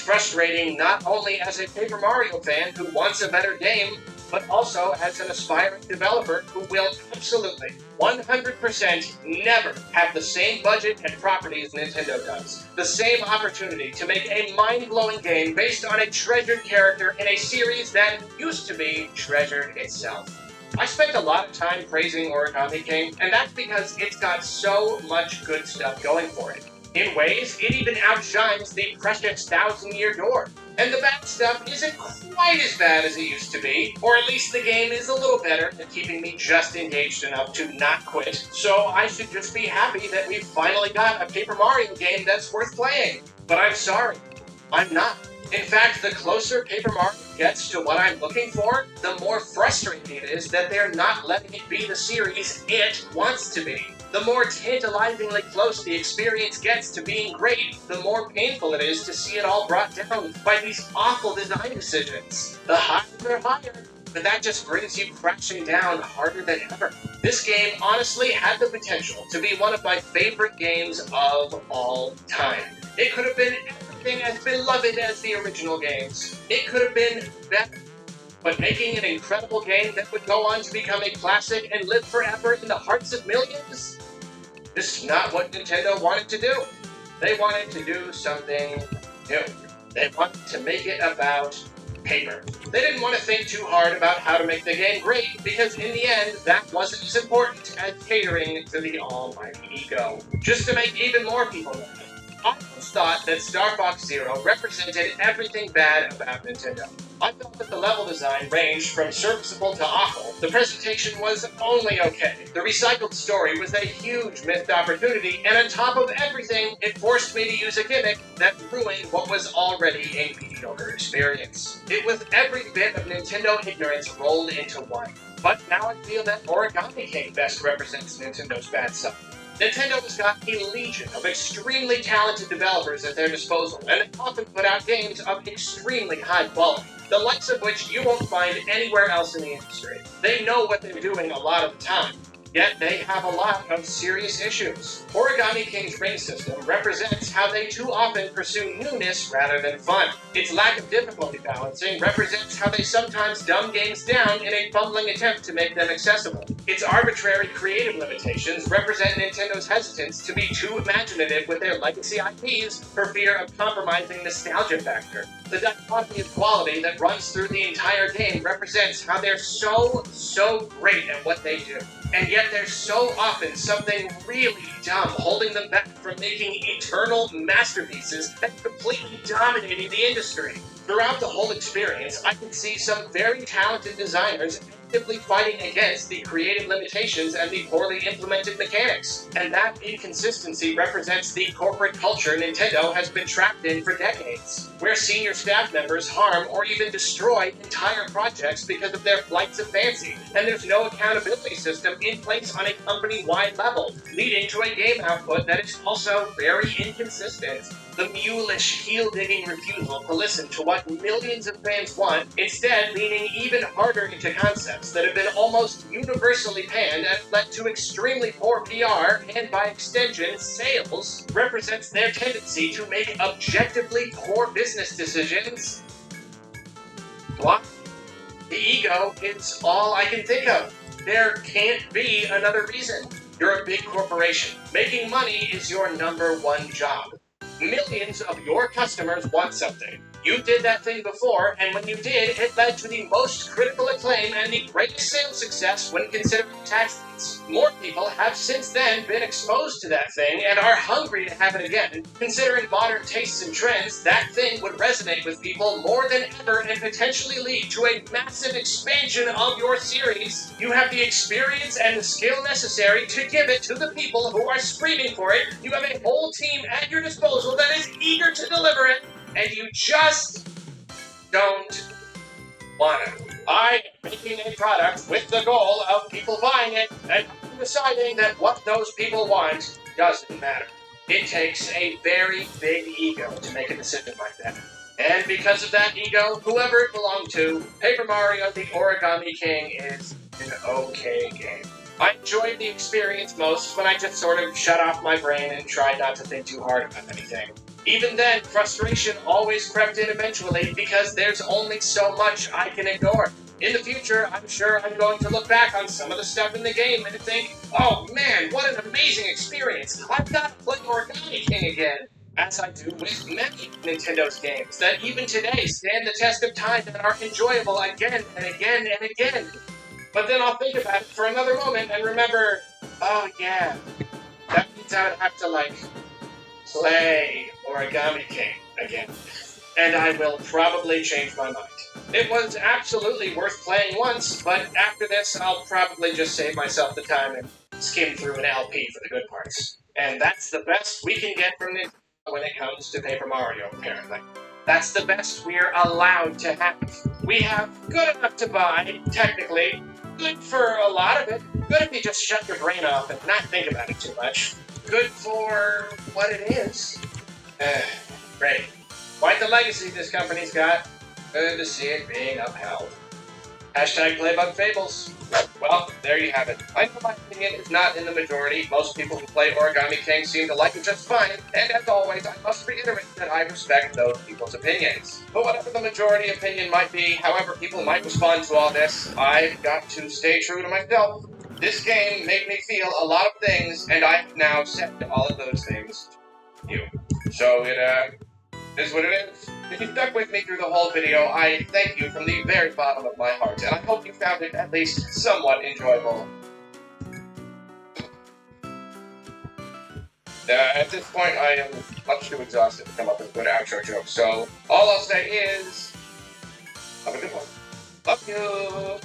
Speaker 1: Frustrating not only as a Paper Mario fan who wants a better game, but also as an aspiring developer who will absolutely, 100% never have the same budget and properties Nintendo does. The same opportunity to make a mind-blowing game based on a treasured character in a series that used to be treasured itself. I spent a lot of time praising Origami King, and that's because it's got so much good stuff going for it. In ways, it even outshines the precious Thousand Year Door. And the bad stuff isn't quite as bad as it used to be, or at least the game is a little better at keeping me just engaged enough to not quit. So I should just be happy that we finally got a Paper Mario game that's worth playing. But I'm sorry, I'm not. In fact, the closer Paper Mario gets to what I'm looking for, the more frustrating it is that they're not letting it be the series it wants to be. The more tantalizingly close the experience gets to being great, the more painful it is to see it all brought down by these awful design decisions. The highs are higher, but that just brings you crashing down harder than ever. This game honestly had the potential to be one of my favorite games of all time. It could have been everything as beloved as the original games. It could have been better. But making an incredible game that would go on to become a classic and live forever in the hearts of millions? This is not what Nintendo wanted to do. They wanted to do something new. They wanted to make it about paper. They didn't want to think too hard about how to make the game great, because in the end, that wasn't as important as catering to the almighty ego. Just to make even more people mad, I once thought that Star Fox Zero represented everything bad about Nintendo. I felt that the level design ranged from serviceable to awful. The presentation was only okay. The recycled story was a huge missed opportunity, and on top of everything, it forced me to use a gimmick that ruined what was already a mediocre experience. It was every bit of Nintendo ignorance rolled into one. But now I feel that Origami King best represents Nintendo's bad side. Nintendo has got a legion of extremely talented developers at their disposal, and they often put out games of extremely high quality, the likes of which you won't find anywhere else in the industry. They know what they're doing a lot of the time, yet they have a lot of serious issues. Origami King's ring system represents how they too often pursue newness rather than fun. Its lack of difficulty balancing represents how they sometimes dumb games down in a fumbling attempt to make them accessible. Its arbitrary creative limitations represent Nintendo's hesitance to be too imaginative with their legacy IPs for fear of compromising nostalgia factor. The dichotomy of quality that runs through the entire game represents how they're so great at what they do. And yet there's so often something really dumb holding them back from making eternal masterpieces and completely dominating the industry. Throughout the whole experience, I can see some very talented designers actively fighting against the creative limitations and the poorly implemented mechanics. And that inconsistency represents the corporate culture Nintendo has been trapped in for decades, where senior staff members harm or even destroy entire projects because of their flights of fancy, and there's no accountability system in place on a company-wide level, leading to a game output that is also very inconsistent. The mulish, heel-digging refusal to listen to what millions of fans want, instead leaning even harder into concepts that have been almost universally panned and led to extremely poor PR and, by extension, sales, represents their tendency to make objectively poor business decisions. What? The ego is all I can think of. There can't be another reason. You're a big corporation. Making money is your number one job. Millions of your customers want something. You did that thing before, and when you did, it led to the most critical acclaim and the greatest sales success when considering tax rates. More people have since then been exposed to that thing and are hungry to have it again. Considering modern tastes and trends, that thing would resonate with people more than ever and potentially lead to a massive expansion of your series. You have the experience and the skill necessary to give it to the people who are screaming for it. You have a whole team at your disposal that is eager to deliver it, and you just don't want it. I am making a product with the goal of people buying it and deciding that what those people want doesn't matter. It takes a very big ego to make a decision like that. And because of that ego, whoever it belonged to, Paper Mario the Origami King is an okay game. I enjoyed the experience most when I just sort of shut off my brain and tried not to think too hard about anything. Even then, frustration always crept in eventually because there's only so much I can ignore. In the future, I'm sure I'm going to look back on some of the stuff in the game and think, oh man, what an amazing experience! I've got to play Origami King again! As I do with many Nintendo's games that even today stand the test of time and are enjoyable again and again and again. But then I'll think about it for another moment and remember, oh yeah, that means I would have to play Origami King again. And I will probably change my mind. It was absolutely worth playing once, but after this I'll probably just save myself the time and skim through an LP for the good parts. And that's the best we can get from Nintendo when it comes to Paper Mario, apparently. That's the best we're allowed to have. We have good enough to buy, technically. Good for a lot of it. Good if you just shut your brain off and not think about it too much. Good for what it is. Great. Quite the legacy this company's got. Good to see it being upheld. Hashtag PlayBugFables. Well, there you have it. I know my opinion is not in the majority. Most people who play Origami King seem to like it just fine, and as always, I must reiterate that I respect those people's opinions. But whatever the majority opinion might be, however people might respond to all this, I've got to stay true to myself. This game made me feel a lot of things, and I have now said all of those things to you. So it is what it is. If you stuck with me through the whole video, I thank you from the very bottom of my heart, and I hope you found it at least somewhat enjoyable. At this point, I am much too exhausted to come up with a good outro joke, so all I'll say is, Have a good one. Love you.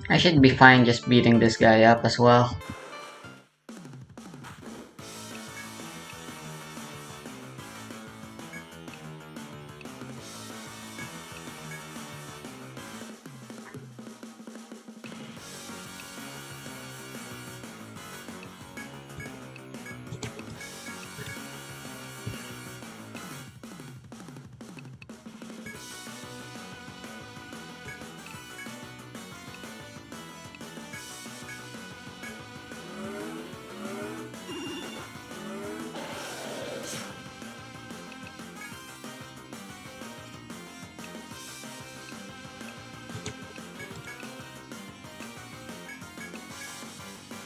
Speaker 2: I should be fine just beating this guy up as well.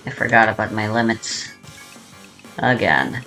Speaker 2: I forgot about my limits. Again.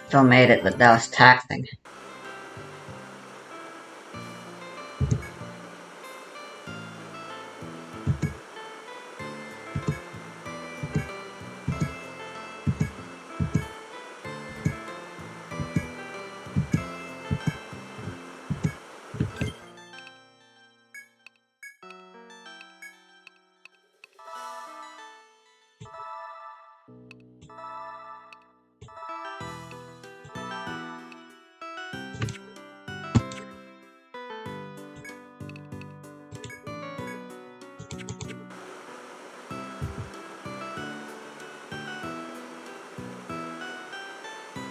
Speaker 2: Still made it, but that was taxing.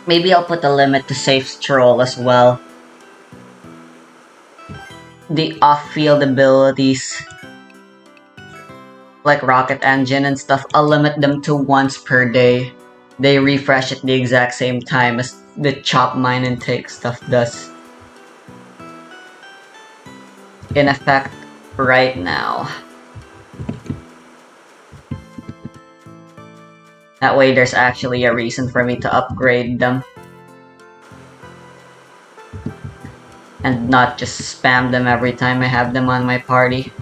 Speaker 2: Maybe I'll put a limit to safe stroll as well. The off-field abilities, like Rocket Engine and stuff, I'll limit them to once per day. They refresh at the exact same time as the Chop Mine and Take stuff does. In effect right now. That way there's actually a reason for me to upgrade them. And not just spam them every time I have them on my party.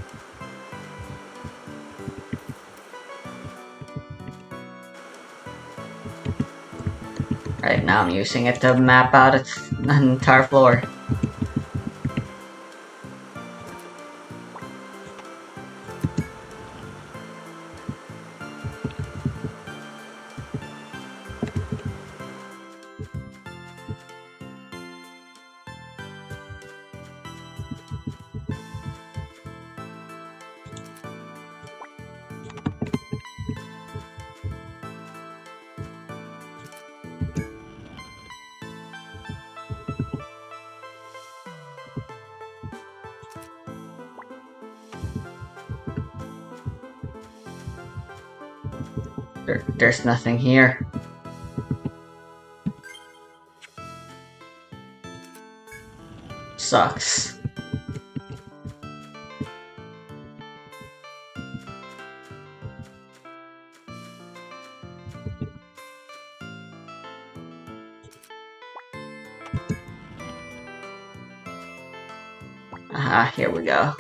Speaker 2: Right now I'm using it to map out an entire floor. There's nothing here. Sucks. Ah, here we go.